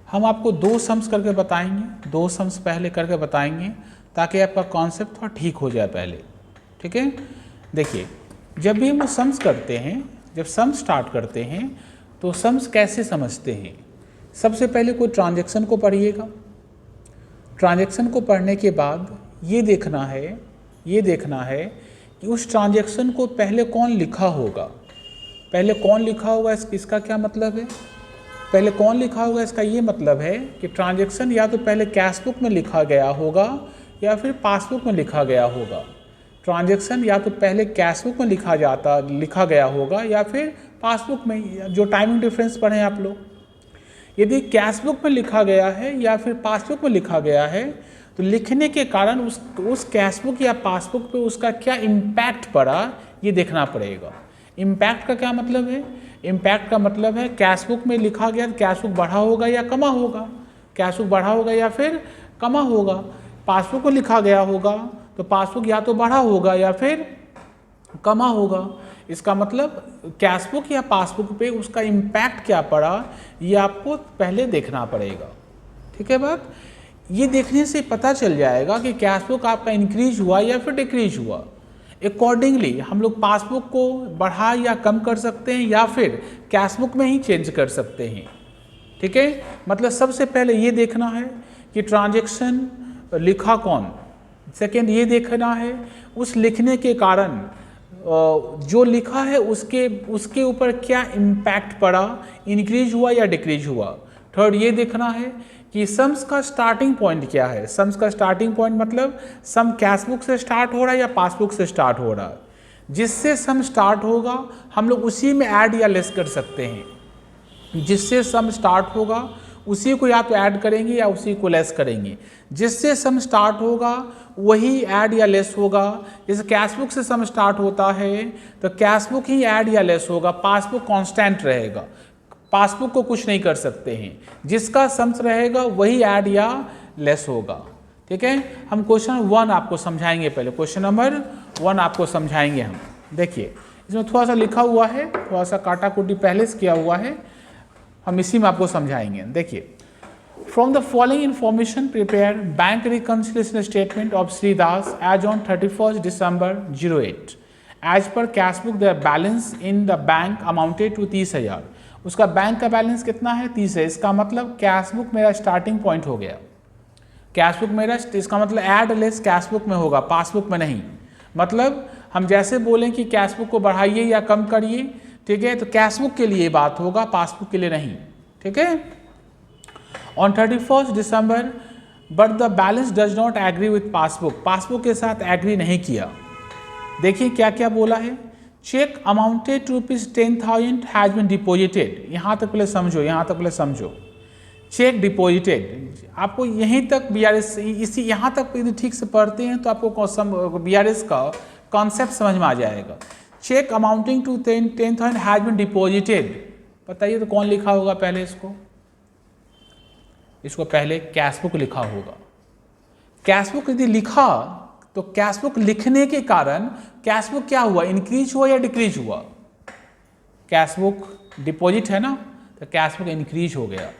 हम आपको 2 सम्स करके बताएंगे, 2 सम्स पहले करके बताएंगे ताकि आपका कॉन्सेप्ट थोड़ा ठीक हो जाए पहले, ठीक है। देखिए, जब भी हम सम्स करते हैं, जब सम स्टार्ट करते हैं तो सम्स कैसे समझते हैं। सबसे पहले कोई ट्रांजैक्शन को पढ़िएगा, ट्रांजैक्शन को पढ़ने के बाद ये देखना है कि उस ट्रांजैक्शन को पहले कौन लिखा होगा, पहले कौन लिखा होगा, इसका क्या मतलब है, पहले कौन लिखा होगा, इसका ये मतलब है कि ट्रांजैक्शन या तो पहले कैशबुक में लिखा गया होगा या फिर पासबुक में लिखा गया होगा। ट्रांजैक्शन या तो पहले कैशबुक में लिखा गया होगा या फिर पासबुक में, जो टाइमिंग डिफरेंस पढ़े आप लोग। यदि कैशबुक में लिखा गया है या फिर पासबुक में लिखा गया है तो लिखने के कारण उस कैशबुक या पासबुक पे उसका क्या इम्पैक्ट पड़ा ये देखना पड़ेगा। इम्पैक्ट का क्या मतलब है, इम्पैक्ट का मतलब है कैशबुक में लिखा गया तो कैशबुक बढ़ा होगा या कमा होगा, कैशबुक बढ़ा होगा या फिर कमा होगा। पासबुक में लिखा गया होगा तो पासबुक या तो बढ़ा होगा या फिर कमा होगा। इसका मतलब कैशबुक या पासबुक पे उसका इम्पैक्ट क्या पड़ा ये आपको पहले देखना पड़ेगा, ठीक है बात। ये देखने से पता चल जाएगा कि कैश बुक आपका इंक्रीज हुआ या फिर डिक्रीज हुआ। अकॉर्डिंगली हम लोग पासबुक को बढ़ा या कम कर सकते हैं या फिर कैश बुक में ही चेंज कर सकते हैं। ठीक है, मतलब सबसे पहले ये देखना है कि ट्रांजैक्शन लिखा कौन, सेकेंड ये देखना है उस लिखने के कारण जो लिखा है उसके ऊपर क्या इम्पैक्ट पड़ा, इंक्रीज हुआ या डिक्रीज हुआ। थर्ड ये देखना है कि सम्स का स्टार्टिंग पॉइंट क्या है। सम्स का स्टार्टिंग पॉइंट मतलब सम कैश बुक से स्टार्ट हो रहा है या पासबुक से स्टार्ट हो रहा है। जिससे सम स्टार्ट होगा हम लोग उसी में ऐड या लेस कर सकते हैं। जिससे सम स्टार्ट होगा उसी को या तो ऐड करेंगे या उसी को लेस करेंगे। जिससे सम स्टार्ट होगा वही ऐड या लेस होगा। जैसे कैश बुक से सम स्टार्ट होता है तो कैश बुक ही ऐड या लेस होगा, पासबुक कांस्टेंट रहेगा, पासबुक को कुछ नहीं कर सकते हैं। जिसका सम्स रहेगा वही ऐड या लेस होगा। ठीक है, हम क्वेश्चन 1 आपको समझाएंगे। पहले क्वेश्चन नंबर 1 आपको समझाएंगे हम। देखिए इसमें थोड़ा सा लिखा हुआ है, थोड़ा सा काटा कुटी पहले से किया हुआ है, हम इसी में आपको समझाएंगे। देखिए, from the following information prepare bank reconciliation statement of Shridas as on 31 December 08। As per cash book the balance in the bank amounted to 30,000। उसका बैंक का बैलेंस कितना है, 30 है। इसका मतलब कैश बुक मेरा स्टार्टिंग पॉइंट हो गया। कैश बुक मेरा, इसका मतलब ऐड लेस कैश बुक में होगा, पासबुक में नहीं। मतलब हम जैसे बोलें कि कैश बुक को बढ़ाइए या कम करिए, ठीक है, तो कैश बुक के लिए बात होगा, पासबुक के लिए नहीं। ठीक है, ऑन 31 December but the balance does not agree with passbook. Passbook के साथ एग्री नहीं किया। देखिए क्या क्या बोला है, cheque amounted to ₹10,000 has been deposited. यहाँ तक पहले समझो, यहाँ तक पहले समझो। चेक डिपॉजिटेड, आपको यहीं तक BRS, इसी यहाँ तक यदि ठीक से पढ़ते हैं तो आपको BRS का कॉन्सेप्ट समझ में आ जाएगा। Cheque amounting to 10,000 has been deposited, बताइए तो कौन लिखा होगा पहले इसको? इसको पहले कैश बुक लिखा होगा। कैश बुक यदि लिखा तो कैश बुक लिखने के कारण कैश बुक क्या हुआ, इंक्रीज हुआ या डिक्रीज हुआ? कैश बुक डिपॉजिट है ना, तो कैश बुक इंक्रीज हो गया।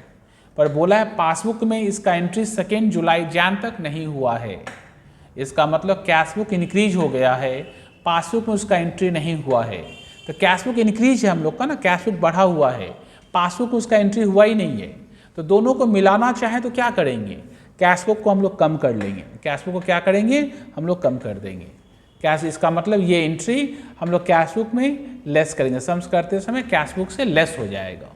पर बोला है पासबुक में इसका एंट्री 2 जुलाई तक नहीं हुआ है। इसका मतलब कैश बुक इंक्रीज हो गया है, पासबुक में उसका एंट्री नहीं हुआ है। तो कैश बुक इंक्रीज है हम लोग का ना, कैश बुक बढ़ा हुआ है, पासबुक में उसका एंट्री हुआ ही नहीं है। तो दोनों को मिलाना चाहें तो क्या करेंगे, कैश बुक को हम लोग कम कर लेंगे। कैश बुक को क्या करेंगे, हम लोग कम कर देंगे। कैश, इसका मतलब ये एंट्री हम लोग कैश बुक में लेस करेंगे। सम्स करते समय कैश बुक से लेस हो जाएगा,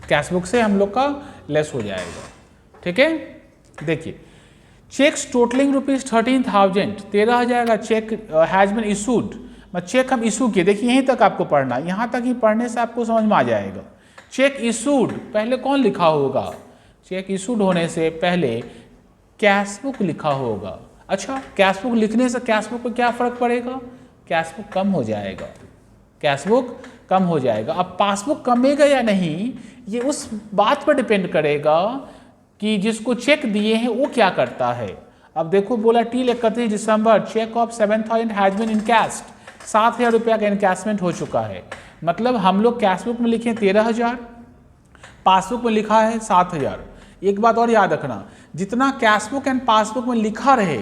कैश बुक से हम लोग का लेस हो जाएगा। ठीक है, देखिए चेक्स टोटलिंग ₹13,000, 13,000 का cheque has been issued. Cheque हम इशू किए, देखिए यहीं तक आपको पढ़ना, यहाँ तक ही पढ़ने से आपको समझ में आ जाएगा। चेक इशूड पहले कौन लिखा होगा, चेक इशूड होने से पहले कैश बुक लिखा होगा। अच्छा, कैश बुक लिखने से कैश बुक पर क्या फर्क पड़ेगा, कैश बुक कम हो जाएगा, कैश बुक कम हो जाएगा। अब पासबुक कमेगा या नहीं ये उस बात पर डिपेंड करेगा कि जिसको चेक दिए हैं वो क्या करता है। अब देखो बोला till 31 December cheque of 7,000 has been encashed, 7,000 रुपया का इनकैशमेंट हो चुका है। मतलब हम लोग कैश बुक में लिखे 13,000, पासबुक में लिखा है 7,000। एक बात और याद रखना, जितना कैश बुक एंड पासबुक में लिखा रहे,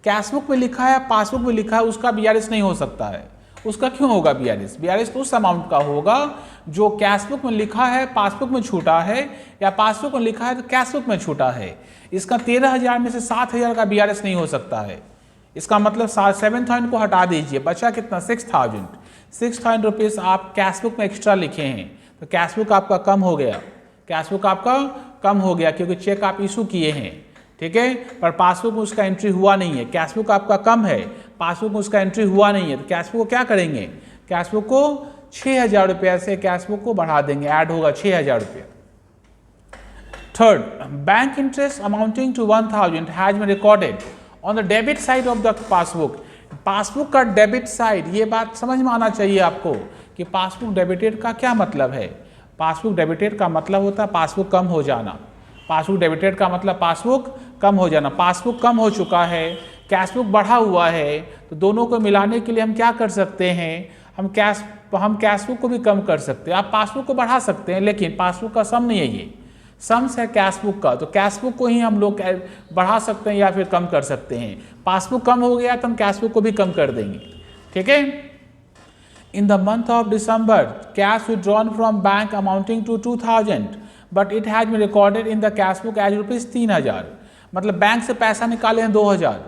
कैश बुक में लिखा है पासबुक में लिखा है, उसका BRS नहीं हो सकता है। उसका क्यों होगा BRS? BRS तो उस अमाउंट का होगा जो कैश बुक में लिखा है पासबुक में छूटा है, या पासबुक में लिखा है तो कैश बुक में छूटा है। इसका 13,000 में से 7,000 का BRS नहीं हो सकता है। इसका मतलब 7,000 को हटा दीजिए, बचा कितना, 6,000। 6,000 रुपीज़ आप कैश बुक में एक्स्ट्रा लिखे हैं, तो कैश बुक आपका कम हो गया, कैश बुक आपका कम हो गया क्योंकि चेक आप इशू किए हैं। ठीक है, पर पासबुक में उसका एंट्री हुआ नहीं है, कैश बुक आपका कम है, पासबुक में उसका एंट्री हुआ नहीं है, तो कैश बुक को क्या करेंगे, कैश बुक को 6,000 रुपया से कैश बुक को बढ़ा देंगे, ऐड होगा 6,000 रुपया। Third, bank interest amounting to 1,000 has been recorded on the debit side of the passbook. Passbook का डेबिट साइड, ये बात समझ में आना चाहिए आपको कि पासबुक डेबिटेड का क्या मतलब है। पासबुक डेबिटेड का मतलब होता है पासबुक कम हो जाना। पासबुक डेबिटेड का मतलब पासबुक कम हो जाना। पासबुक कम हो चुका है, कैश बुक बढ़ा हुआ है, तो दोनों को मिलाने के लिए हम क्या कर सकते हैं, हम कैश बुक को भी कम कर सकते हैं। आप पासबुक को बढ़ा सकते हैं लेकिन पासबुक का सम नहीं है ये, सम्स है कैश बुक का, तो कैश बुक को ही हम लोग बढ़ा सकते हैं या फिर कम कर सकते हैं। पासबुक कम हो गया तो हम कैश बुक को भी कम कर देंगे, ठीक है। In the month of December cash withdrawn from bank amounting to 2000 but it has been recorded in the cash book as ₹3000। मतलब बैंक से पैसा निकाले हैं 2000,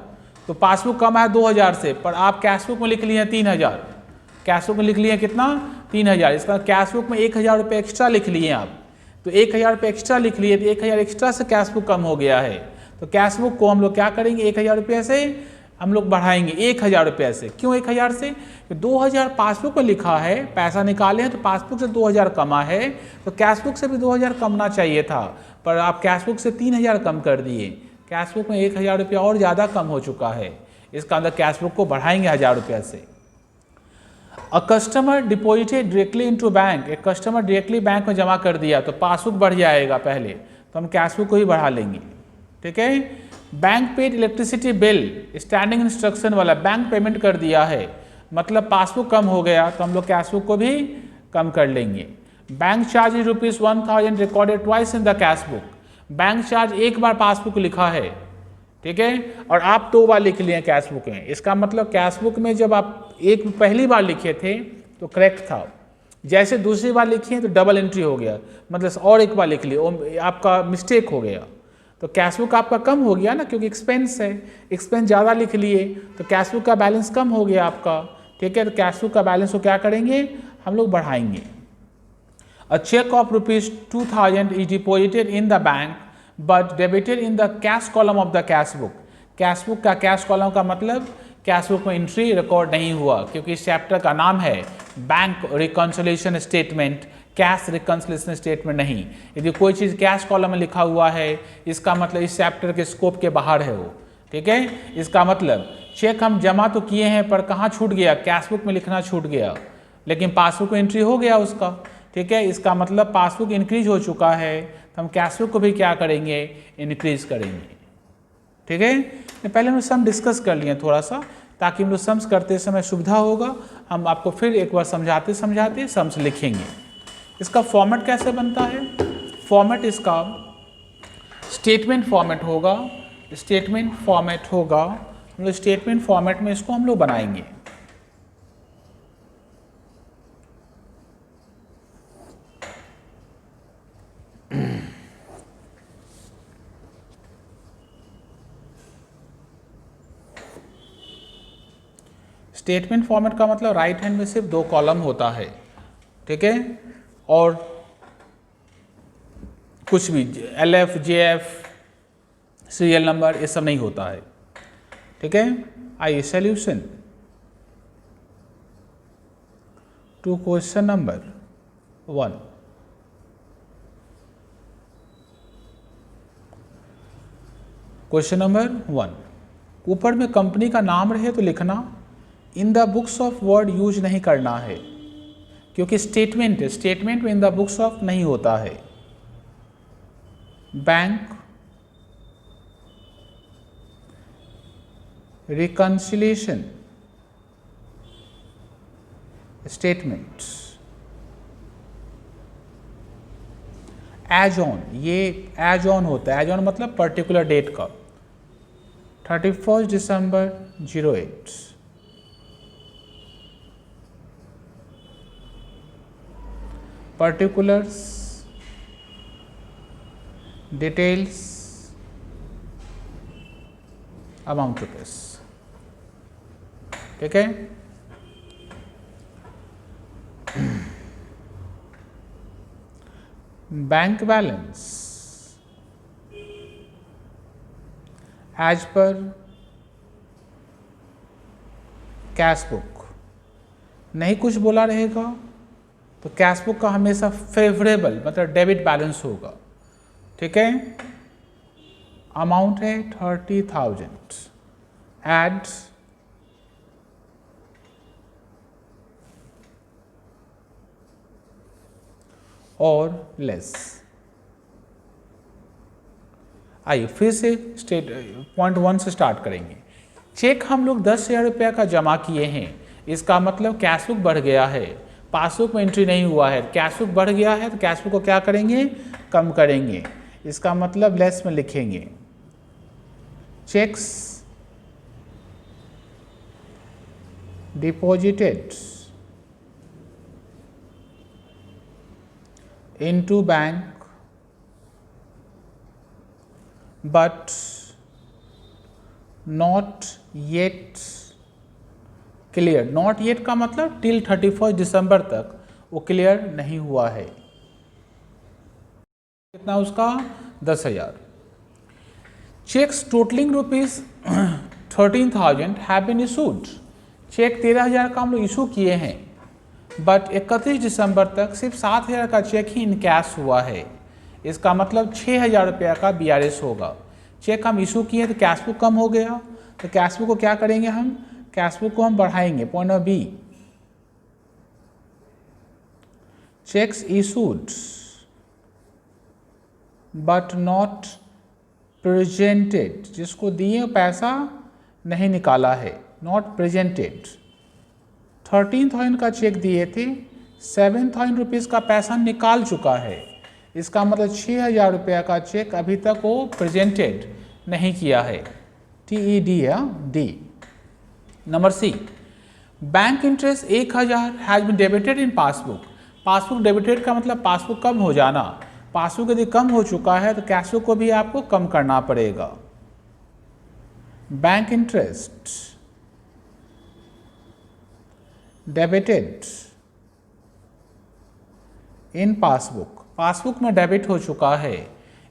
तो पासबुक कम आया 2000 से, पर आप कैश बुक में लिख लिए हैं 3000। कैश बुक में लिख लिए कितना? 3000। इसका कैश बुक में 1000 रुपये एक्स्ट्रा लिख लिए आप, तो 1000 रुपये एक्स्ट्रा लिख लिए, तो 1000 एक्स्ट्रा से कैश बुक कम हो गया है। तो कैश बुक को हम लोग क्या करेंगे? 1000 रुपये से हम लोग बढ़ाएंगे 1000 रुपये से। क्यों 1000 से? 2000 पासबुक में लिखा है, पैसा निकाले हैं तो पासबुक से 2000 कमा है, तो कैश बुक से भी 2000 कमना चाहिए था, पर आप कैश बुक से 3000 कम कर दिए। कैश बुक में 1000 रुपया और ज़्यादा कम हो चुका है, इसका अंदर कैश बुक को बढ़ाएंगे 1000 रुपये से। A customer deposited directly into bank, एक कस्टमर डायरेक्टली बैंक में जमा कर दिया तो पासबुक बढ़ जाएगा पहले, तो हम कैश बुक को ही बढ़ा लेंगे, ठीक है। Bank paid electricity bill, standing instruction वाला, बैंक पेमेंट कर दिया है, मतलब पासबुक कम हो गया तो हम लोग कैश बुक को भी कम कर लेंगे। Bank charge ₹1000 recorded twice in the cash book, bank charge एक बार पासबुक लिखा है, ठीक है, और आप 2 बार लिख लिए कैश बुक में। इसका मतलब कैश बुक में जब आप एक पहली बार लिखे थे तो करेक्ट था, जैसे दूसरी बार लिखिए तो डबल एंट्री हो गया, मतलब और एक बार लिख लिए, आपका मिस्टेक हो गया, तो कैश बुक आपका कम हो गया ना, क्योंकि एक्सपेंस है, एक्सपेंस ज़्यादा लिख लिए तो कैश बुक का बैलेंस कम हो गया आपका, ठीक है। तो कैश बुक का बैलेंस को क्या करेंगे? हम लोग बढ़ाएंगे। A cheque of ₹2000 is deposited in the bank but debited in the cash column of the cash book. Cash book का कैश कॉलम का मतलब कैश बुक में एंट्री रिकॉर्ड नहीं हुआ, क्योंकि इस चैप्टर का नाम है bank reconciliation statement, cash reconciliation statement नहीं। यदि कोई चीज़ कैश कॉलम में लिखा हुआ है, इसका मतलब इस चैप्टर के स्कोप के बाहर है वो, ठीक है। इसका मतलब चेक हम जमा तो किए हैं पर कहाँ छूट गया? कैश बुक में लिखना छूट गया, लेकिन पासबुक में एंट्री हो गया उसका, ठीक है। इसका मतलब पासबुक इंक्रीज हो चुका है, तो हम कैश बुक को भी क्या करेंगे? इंक्रीज करेंगे, ठीक है। पहले हम सम डिस्कस कर लिए थोड़ा सा, ताकि हम लोग सम्स करते समय सुविधा होगा। हम आपको फिर एक बार समझाते समझाते सम्स लिखेंगे। इसका फॉर्मेट कैसे बनता है? फॉर्मेट इसका स्टेटमेंट फॉर्मेट होगा, स्टेटमेंट फॉर्मेट होगा। हम लोग स्टेटमेंट फॉर्मेट में इसको हम लोग बनाएंगे। स्टेटमेंट फॉर्मेट का मतलब राइट हैंड में सिर्फ 2 कॉलम होता है, ठीक है, और कुछ भी LF JF सीरियल नंबर ये सब नहीं होता है, ठीक है। आइए solution to question number 1। Question number 1, ऊपर में कंपनी का नाम रहे तो लिखना, in the books of word use नहीं करना है, क्योंकि स्टेटमेंट है, स्टेटमेंट में इन द बुक्स ऑफ नहीं होता है। Bank reconciliation statement as on, ये एज ऑन होता है, एज ऑन मतलब पर्टिकुलर डेट का, 31 दिसंबर 08। particulars, details, amount rupees, ठीक है। Bank balance as per cash book, नहीं कुछ बोला रहेगा तो कैश बुक का हमेशा फेवरेबल मतलब डेबिट बैलेंस होगा, ठीक है। अमाउंट है 30,000, एड और लेस। आइए फिर से पॉइंट 1 से स्टार्ट करेंगे। चेक हम लोग 10,000 रुपया का जमा किए हैं, इसका मतलब कैश बुक बढ़ गया है, पासबुक में एंट्री नहीं हुआ है, कैश बुक बढ़ गया है, तो कैश बुक को क्या करेंगे? कम करेंगे। इसका मतलब लेस में लिखेंगे, checks deposited into bank but not yet cleared। not yet का मतलब till 31 दिसंबर तक वो क्लियर नहीं हुआ है। कितना उसका 10,000। Cheques totalling ₹13,000 have been issued. Cheque 13,000 का हम लोग इशू किए हैं, बट 31 दिसंबर तक सिर्फ 7,000 का चेक ही इनकैश हुआ है। इसका मतलब 6,000 रुपया का BRS होगा। चेक हम इशू किए तो कैश बुक कम हो गया, तो कैश बुक को क्या करेंगे हम, कैश बुक को हम बढ़ाएंगे। Point number B, cheques issued but not presented, जिसको दिए पैसा नहीं निकाला है, नॉट प्रेजेंटेड। 13,000 का चेक दिए थे, 7,000 रुपीज़ का पैसा निकाल चुका है। इसका मतलब 6,000 रुपया का चेक अभी तक वो प्रेजेंटेड नहीं किया है। TED या D। Number C, bank interest 1,000 has been debited in passbook. Passbook debited का मतलब पासबुक कम हो जाना। पासबुक यदि कम हो चुका है तो कैश बुक को भी आपको कम करना पड़ेगा। Bank interest debited in passbook, passbook में डेबिट हो चुका है।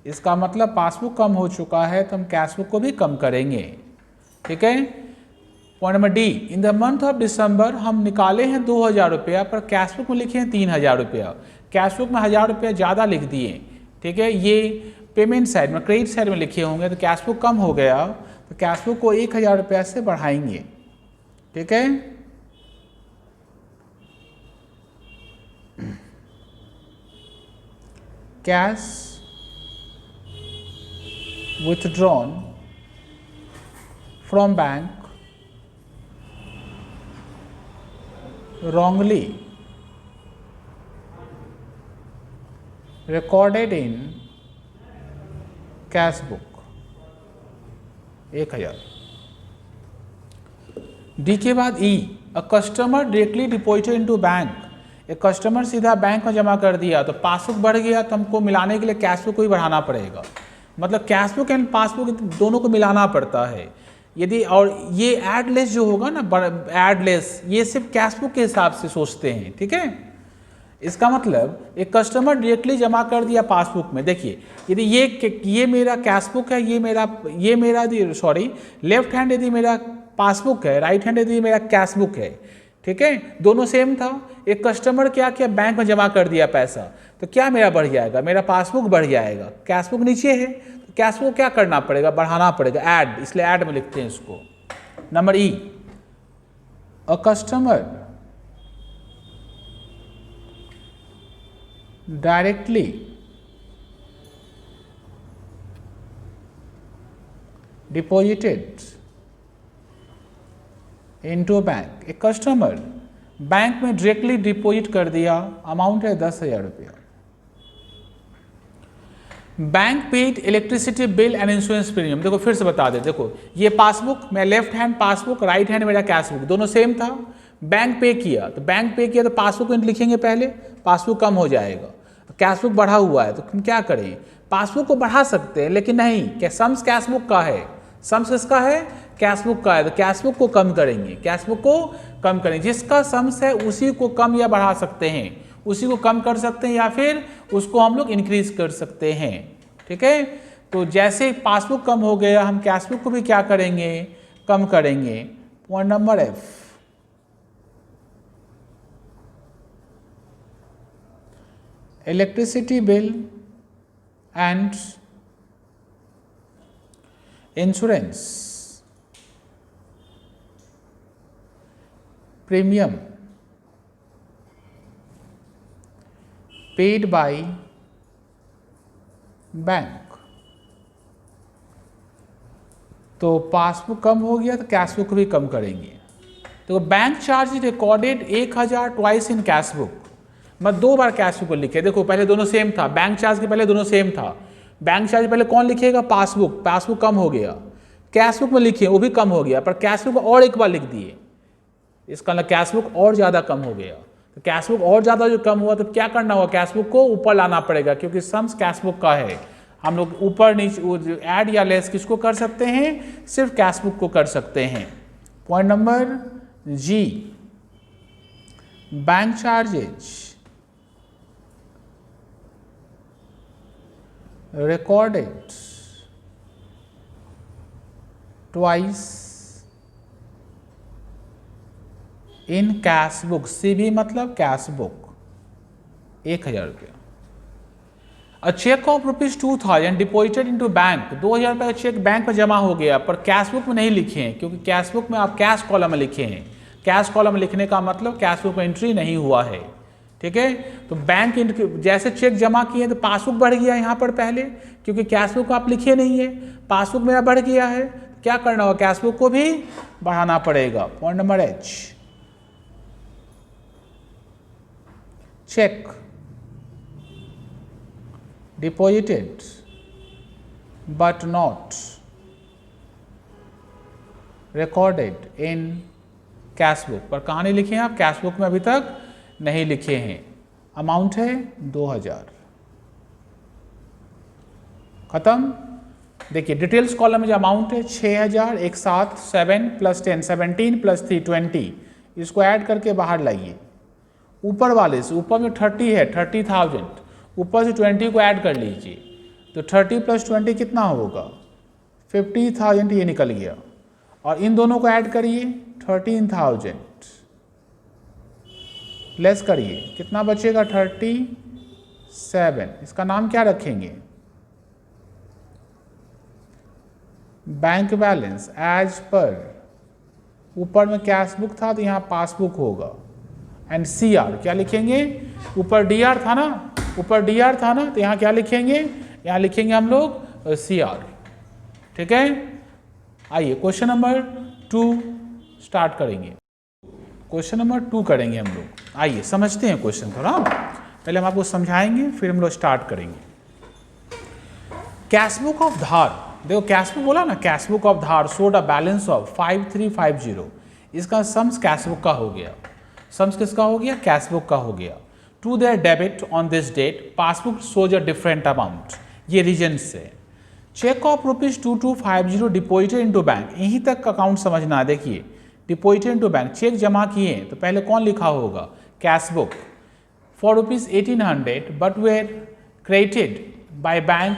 इसका मतलब पासबुक कम हो चुका है तो हम कैश बुक को भी कम करेंगे। ठीक है। Point number D, in the month of दिसंबर हम निकाले हैं 2,000 रुपया, पर कैश बुक में लिखे हैं 3,000 रुपया। कैश बुक में 1,000 रुपया ज़्यादा लिख दिए। ठीक है, ये पेमेंट साइड में, क्रेडिट साइड में लिखे होंगे, तो कैश बुक कम हो गया, तो कैश बुक को 1,000 रुपया से बढ़ाएंगे। ठीक है। Cash withdrawn from bank wrongly recorded in cash book 1,000। D के बाद E, a customer directly deposited into bank. एक कस्टमर सीधा बैंक में जमा कर दिया तो पासबुक बढ़ गया, तो हमको मिलाने के लिए कैश बुक को ही बढ़ाना पड़ेगा। मतलब कैश बुक एंड पासबुक दोनों को मिलाना पड़ता है यदि। और ये एडलेस जो होगा ना, एडलेस, ये सिर्फ कैश बुक के हिसाब से सोचते हैं। ठीक है। इसका मतलब एक कस्टमर डायरेक्टली जमा कर दिया पासबुक में। देखिए, यदि ये मेरा कैश बुक है, ये मेरा सॉरी लेफ्ट हैंड यदि मेरा पासबुक है, राइट हैंड यदि मेरा कैश बुक है। ठीक है, दोनों सेम था। एक कस्टमर क्या किया, बैंक में जमा कर दिया पैसा, तो क्या मेरा बढ़ जाएगा, मेरा पासबुक बढ़ जाएगा। कैश बुक नीचे है तो कैश बुक क्या करना पड़ेगा, बढ़ाना पड़ेगा, ऐड, इसलिए ऐड में लिखते हैं इसको। Number E, a customer directly deposited into bank. एक कस्टमर बैंक में डायरेक्टली डिपॉजिट कर दिया, अमाउंट है 10,000 रुपया। Bank paid electricity bill and insurance premium. देखो फिर से बता दे, देखो ये पासबुक, मैं left hand passbook, right hand मेरा कैश बुक, दोनों सेम था। बैंक पे किया तो पासबुक में लिखेंगे पहले, पासबुक कम हो जाएगा। कैश बुक बढ़ा हुआ है तो हम क्या करें, पासबुक को बढ़ा सकते हैं, लेकिन नहीं, क्या सम्स कैश बुक का है, सम्स किसका है, कैश बुक का है, तो कैश बुक को कम करेंगे, कैश बुक को कम करेंगे। जिसका सम्स है उसी को कम या बढ़ा सकते हैं, उसी को कम कर सकते हैं या फिर उसको हम लोग इंक्रीज कर सकते हैं। ठीक है। तो जैसे पासबुक कम हो गया, हम कैश बुक को भी क्या करेंगे, कम करेंगे। Point number F, electricity bill and insurance premium paid by bank. तो पासबुक कम हो गया तो कैश बुक भी कम करेंगे। तो bank charge recorded 1,000 twice in cash book. मैं 2 बार कैश बुक लिखे। देखो पहले दोनों सेम था, बैंक चार्ज के पहले दोनों सेम था, बैंक चार्ज पहले कौन लिखेगा? पासबुक, पासबुक कम हो गया। कैश बुक में लिखिए वो भी कम हो गया, पर कैश बुक और एक बार लिख दिए, इसका मतलब कैश बुक और ज़्यादा कम हो गया। तो कैश बुक और ज़्यादा जो कम हुआ तो क्या करना होगा? कैश बुक को ऊपर लाना पड़ेगा, क्योंकि सम्स कैश बुक का है। हम लोग ऊपर नीचे ऐड या लेस किसको कर सकते हैं? सिर्फ कैश बुक को कर सकते हैं। Point number G, bank charges recorded twice in cash book. CB मतलब कैश बुक, 1000 रुपया। A cheque of ₹2000 deposited into bank, 2000 रुपये का चेक बैंक में जमा हो गया, पर कैश बुक में नहीं लिखे हैं, क्योंकि कैश बुक में आप कैश कॉलम में लिखे हैं। कैश कॉलम में लिखने का मतलब कैश बुक में एंट्री नहीं हुआ है, ठीक है। तो बैंक जैसे चेक जमा किए तो पासबुक बढ़ गया यहाँ पर पहले, क्योंकि कैश बुक आप लिखे नहीं है, पासबुक मेरा बढ़ गया है, क्या करना होगा? कैश बुक को भी बढ़ाना पड़ेगा। Point number H, check deposited but not recorded in cash book, पर कहाँ नहीं लिखे हैं आप? कैश बुक में अभी तक नहीं लिखे हैं। अमाउंट है 2000, खत्म। देखिए डिटेल्स कॉलम में जो अमाउंट है 6000, एक साथ 7 + 10 17 + 3 20, इसको ऐड करके बाहर लाइए। ऊपर वाले से, ऊपर में 30 है, 30,000, ऊपर से 20 को ऐड कर लीजिए, तो 30 + 20 कितना होगा? 50,000 ये निकल गया। और इन दोनों को ऐड करिए, 13,000 लेस करिए, कितना बचेगा? 37। इसका नाम क्या रखेंगे? बैंक बैलेंस एज पर, ऊपर में कैश बुक था तो यहाँ पासबुक होगा, एंड CR क्या लिखेंगे? ऊपर DR था ना, ऊपर DR था ना, तो यहाँ क्या लिखेंगे? यहाँ लिखेंगे हम लोग CR, ठीक है। आइए क्वेश्चन नंबर 2 स्टार्ट करेंगे। क्वेश्चन नंबर 2 करेंगे हम लोग। आइए समझते हैं क्वेश्चन थोड़ा, पहले हम आपको समझाएंगे फिर हम लोग स्टार्ट करेंगे। कैश बुक ऑफ धार, देखो कैश बुक बोला ना, cash book of Dhar showed a balance of 5350, इसका सम्स कैश बुक का हो गया। सम्स किसका हो गया? कैश बुक का हो गया। To their debit on this date, passbook shows a different amount, ये रीजन से। Cheque of ₹2250 deposited into bank, यहीं तक अकाउंट समझना। देखिए डिपॉजिटेड इनटू बैंक, चेक जमा किए तो पहले कौन लिखा होगा? Cash book. For ₹1800 but were credited by bank.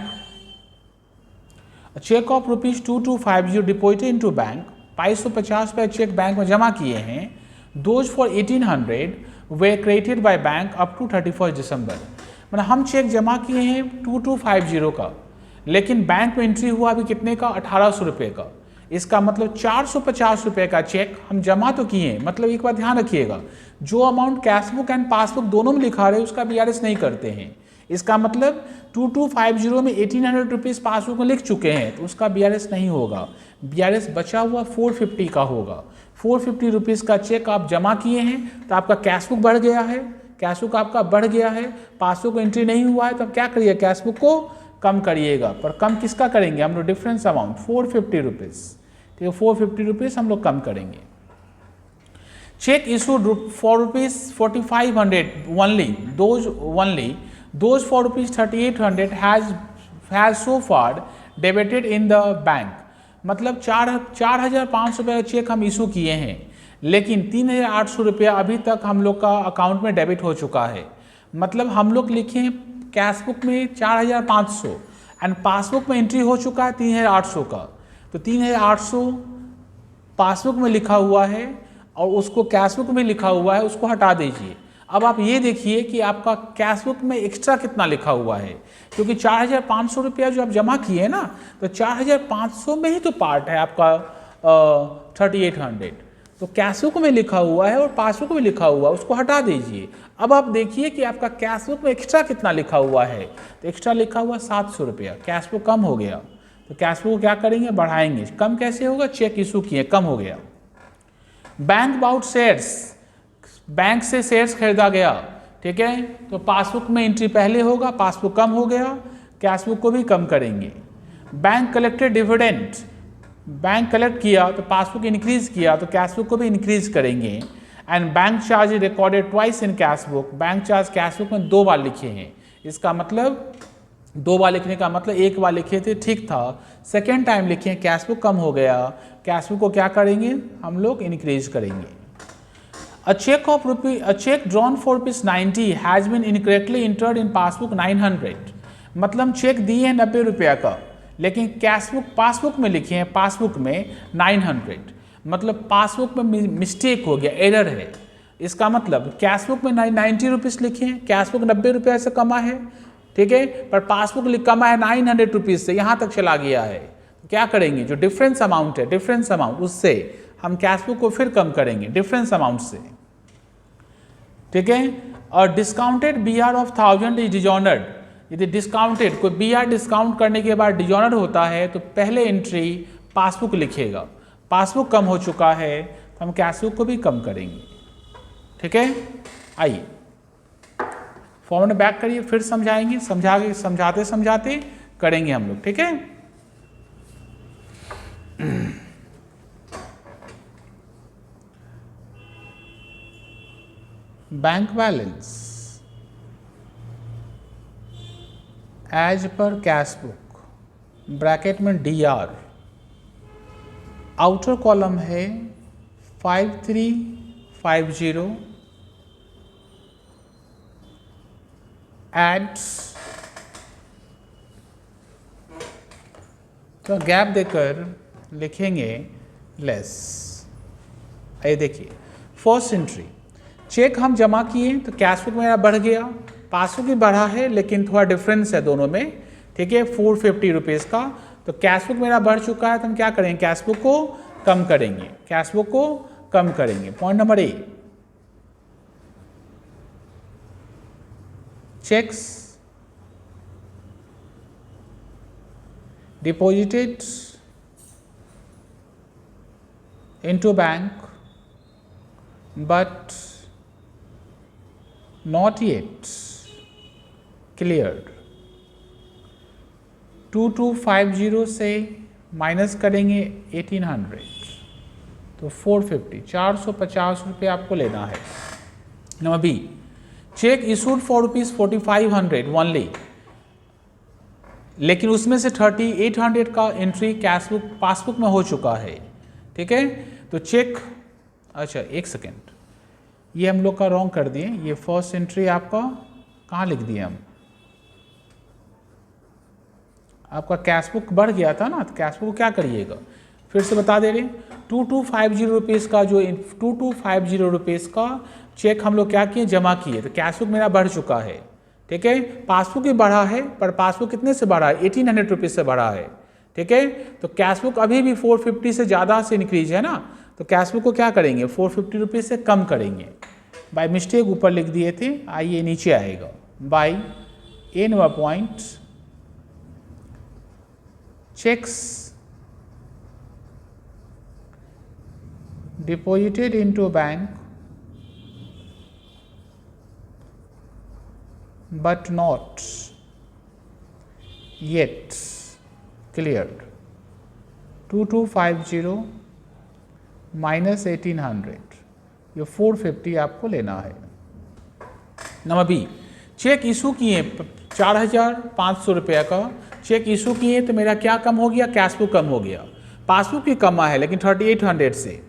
Cheque of ₹2250 deposited into bank, 2250 रुपये चेक बैंक में जमा किए हैं। Those for 1800 were credited by bank up to 31 December. मतलब हम चेक जमा किए हैं 2250 का, लेकिन बैंक में एंट्री हुआ अभी कितने का? 1800 रुपये का। इसका मतलब 450 रुपये का चेक हम जमा तो किए। मतलब एक बात ध्यान रखिएगा, जो amount cash book and passbook दोनों में लिखा रहे उसका BRS नहीं करते हैं। इसका मतलब 2250 में 1800 रुपीज़ पासबुक में लिख चुके हैं तो उसका BRS नहीं होगा। BRS बचा हुआ 450 का होगा। 450 रुपीज़ का चेक आप जमा किए हैं तो आपका कैश बुक बढ़ गया है, कैश बुक आपका बढ़ गया है, पासबुक एंट्री नहीं हुआ है, तो आप क्या करिए? कैश बुक को कम करिएगा। पर कम किसका करेंगे हम लोग? डिफरेंस अमाउंट 450 रुपीज़, ठीक है, 450 रुपीज़ हम लोग कम करेंगे। Check issued for ₹4500 only, those for ₹3800 has so far debited in the bank। मतलब 4,500 रुपये का चेक हम इशू किए हैं, लेकिन 3,800 रुपया अभी तक हम लोग का अकाउंट में डेबिट हो चुका है। मतलब हम लोग लिखे कैश बुक में 4,500 एंड पासबुक में एंट्री हो चुका है 3,800 का, तो 3,800 पासबुक में लिखा हुआ है और उसको कैश बुक में लिखा हुआ है, उसको हटा दीजिए। अब आप ये देखिए कि आपका कैश बुक में एक्स्ट्रा कितना लिखा हुआ है, क्योंकि 4,500 रुपया जो आप जमा किए ना, तो 4,500 में ही तो पार्ट है आपका 3,800, तो कैश बुक में लिखा हुआ है और पासबुक में लिखा हुआ है, उसको हटा दीजिए। अब आप देखिए कि आपका कैश बुक में एक्स्ट्रा कितना लिखा हुआ है, तो एक्स्ट्रा लिखा हुआ 700 रुपया। कैश बुक कम हो गया तो कैश बुक को क्या करेंगे? बढ़ाएंगे। कम कैसे होगा? चेक इशू किए, कम हो गया। बैंक बाउट शेयर्स, बैंक से शेयर्स खरीदा गया, ठीक है, तो पासबुक में एंट्री पहले होगा, पासबुक कम हो गया। कैश बुक को भी कम करेंगे। Bank collected dividend, bank collect किया तो पासबुक इंक्रीज किया तो कैश बुक को भी इंक्रीज करेंगे। And bank charge recorded twice in cash book, bank charge cash book में 2 बार लिखे हैं। इसका मतलब 2 बार लिखने का मतलब 1 बार लिखे थे ठीक था, सेकेंड टाइम लिखे कैश बुक कम हो गया, कैश बुक को क्या करेंगे हम लोग इंक्रीज करेंगे। A check drawn for rupees 90 has been incorrectly entered in passbook 900, मतलब हम चेक दिए हैं 90 रुपया का, लेकिन कैश बुक पासबुक में लिखे हैं पासबुक में 900, मतलब पासबुक में मिस्टेक हो गया, एरर है। इसका मतलब कैश बुक में 90 रुपीज़ लिखे हैं, कैश बुक 90 रुपया से कमा है, ठीक है, पर पासबुक कमा है 900 रुपीज़ से, यहाँ तक चला गया है। तो क्या करेंगे, जो डिफरेंस अमाउंट है, डिफरेंस अमाउंट उससे हम कैश बुक को फिर कम करेंगे डिफरेंस अमाउंट से, ठीक है। और discounted BR of 1000 is dishonoured, यदि डिस्काउंटेड कोई BR डिस्काउंट करने के बाद डिजॉनर होता है तो पहले एंट्री पासबुक लिखेगा, पासबुक कम हो चुका है तो हम कैश बुक को भी कम करेंगे, ठीक है। आइए फॉर्मूला बैक करिए, फिर समझाएंगे, समझाते समझाते करेंगे हम लोग, ठीक है। Bank balance as per cash book, bracket में DR, आउटर कॉलम है 5350 एड्स, तो गैप देकर लिखेंगे लेस। ये देखिए फर्स्ट एंट्री, चेक हम जमा किए तो कैश बुक मेरा बढ़ गया, पासबुक भी बढ़ा है लेकिन थोड़ा डिफरेंस है दोनों में, ठीक है, 450 रुपीज़ का। तो कैश बुक मेरा बढ़ चुका है तो हम क्या करेंगे, कैश बुक को कम करेंगे, कैश बुक को कम करेंगे। Point number A, checks deposited into bank but not yet cleared, 2250 से माइनस करेंगे 1800 तो 450, 450 रुपये आपको लेना है। Number B, check issued for ₹4500 only, लेकिन उसमें से 3800 का एंट्री कैश बुक पासबुक में हो चुका है, ठीक है। तो चेक, अच्छा एक सेकेंड, ये हम लोग का रॉन्ग कर दिए, ये फर्स्ट एंट्री आपका कहाँ लिख दिए हम, आपका कैश बुक बढ़ गया था ना, तो कैश बुक क्या करिएगा, फिर से बता दे रहे, 2250 रुपीज़ का जो 2250 रुपीज़ का चेक हम लोग क्या किए, जमा किए, तो कैश बुक मेरा बढ़ चुका है, ठीक है। पासबुक भी बढ़ा है पर पासबुक कितने से बढ़ा है, 1800 रुपीज़ से बढ़ा है, ठीक है। तो कैश बुक अभी भी 450 से ज़्यादा से इंक्रीज है ना, तो कैश बुक को क्या करेंगे, 450 रुपीज़ से कम करेंगे। बाय मिस्टेक ऊपर लिख दिए थे, आइए नीचे आएगा, by A number point, cheques deposited into bank but not yet cleared, 2250 minus 1800, ये 450 आपको लेना है। नंबर B, चेक इशू किए 4500 रुपये का चेक इशू किए तो मेरा क्या कम हो गया, कैश बुक कम हो गया, पासबुक भी कमा है लेकिन 3800 से,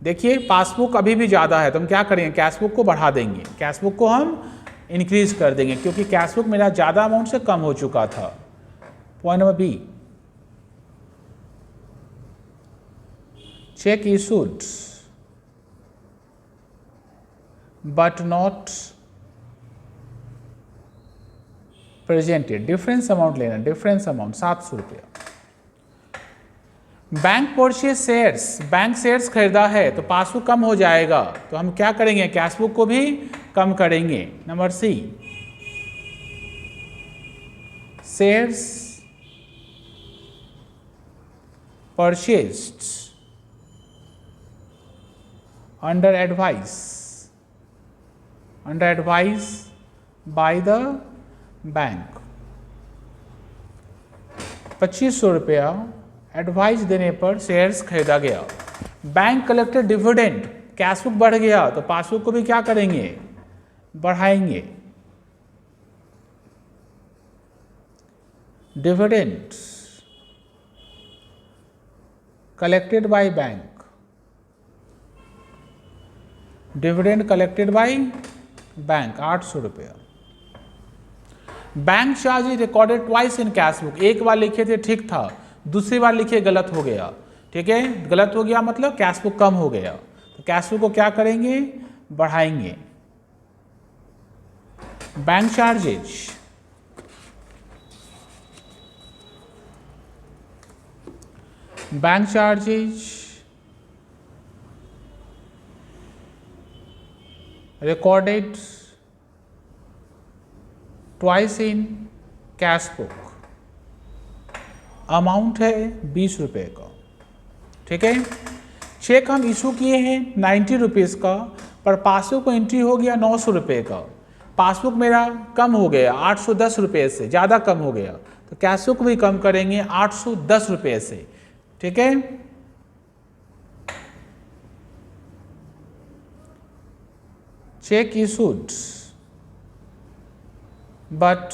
देखिए पासबुक अभी भी ज़्यादा है तो हम क्या करेंगे, कैश बुक को बढ़ा देंगे, कैश बुक को हम इंक्रीज कर देंगे क्योंकि कैश बुक मेरा ज़्यादा अमाउंट से कम हो चुका था। Point number B, check issued but not presented, difference amount लेना, डिफरेंस अमाउंट 700 रुपया। Bank purchase shares, bank shares खरीदा है तो पासबुक कम हो जाएगा तो हम क्या करेंगे, कैश बुक को भी कम करेंगे। Number C, shares purchased under advice by the bank 2500 रुपया एडवाइस देने पर शेयर्स खरीदा गया। Bank collected dividend, cash book बढ़ गया तो पासबुक को भी क्या करेंगे, बढ़ाएंगे। Dividends collected by bank, dividend collected by bank 800 रुपया। Bank charge recorded twice in cash book, एक बार लिखे थे ठीक था, दूसरी बार लिखे गलत हो गया। ठीक है, गलत हो गया मतलब कैश बुक कम हो गया, तो कैश बुक को क्या करेंगे, बढ़ाएंगे। Bank charges recorded twice in cash book, amount है 20 रुपये का। ठीक है, चेक हम इशू किए हैं 90 रुपीज़ का, पर पासबुक में एंट्री हो गया 900 रुपये का। पासबुक मेरा कम हो गया 810 रुपये से, ज़्यादा कम हो गया, तो कैश बुक भी कम करेंगे 810 रुपये से। ठीक है, cheque issued but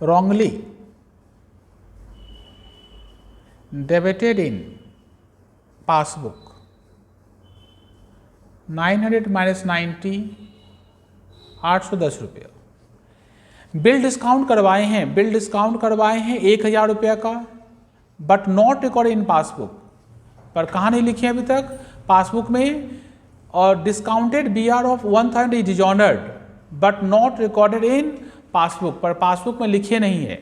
wrongly debited in passbook 900 minus 90 810 रुपया। बिल डिस्काउंट करवाए हैं, 1000 रुपया का, but not record in passbook, पर कहाँ नहीं लिखे अभी तक पासबुक में। और discounted BR of 1000 is dishonoured but not recorded in passbook, पर पासबुक में लिखे नहीं है।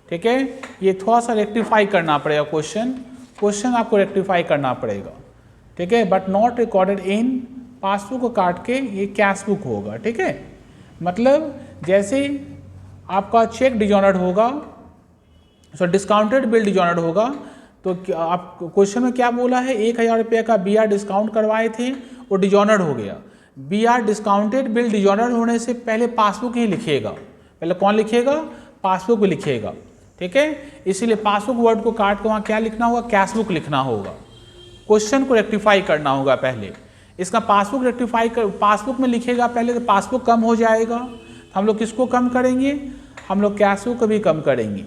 ठीक है, ये थोड़ा सा रेक्टिफाई करना पड़ेगा, क्वेश्चन आपको रेक्टिफाई करना पड़ेगा। ठीक है, but not recorded in passbook को काट के ये कैश बुक होगा। ठीक है, मतलब जैसे आपका चेक डिजॉनर्ड होगा, डिस्काउंटेड बिल डिजॉनर्ड होगा, तो आप क्वेश्चन में क्या बोला है, 1000 रुपये का BR डिस्काउंट करवाए थे, वो डिजॉनर्ड हो गया। BR डिस्काउंटेड बिल डिजॉनर्ड होने से पहले पासबुक ही लिखिएगा, पहले कौन लिखिएगा, पासबुक लिखिएगा। ठीक है, इसीलिए पासबुक वर्ड को काट के वहाँ क्या लिखना होगा, कैश बुक लिखना होगा। क्वेश्चन को रेक्टिफाई करना होगा पहले, इसका पासबुक रेक्टिफाई कर, पासबुक में लिखिएगा पहले तो पासबुक कम हो जाएगा। हम लोग किसको कम करेंगे, हम लोग कैश बुक को भी कम करेंगे।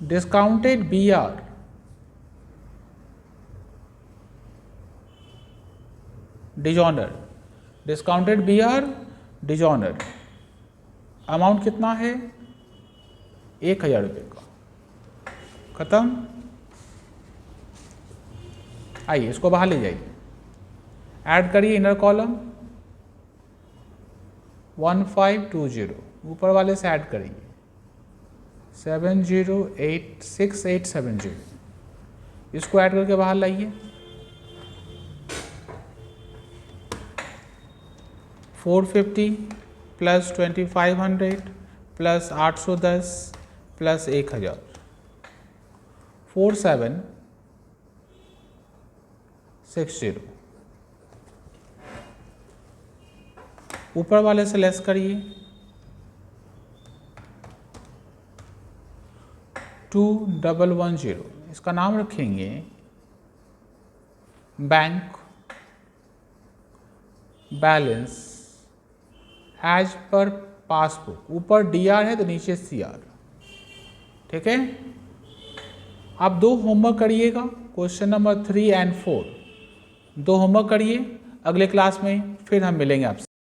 Discounted BR dishonoured, discounted BR dishonoured, amount कितना है, 1000 रुपये का। खत्म। आइए इसको बाहर ले जाइए, ऐड करिए इनर कॉलम 1520, ऊपर वाले से ऐड करिए 708670, इसको ऐड करके बाहर लाइए। 450 प्लस 2500 प्लस 810 प्लस 1000, 4760। ऊपर वाले से लेस करिए 2110, इसका नाम रखेंगे bank balance as per passbook. ऊपर DR है तो नीचे CR। ठीक है, आप 2 होमवर्क करिएगा, क्वेश्चन नंबर 3 और 4, 2 होमवर्क करिए। अगले क्लास में फिर हम मिलेंगे आपसे।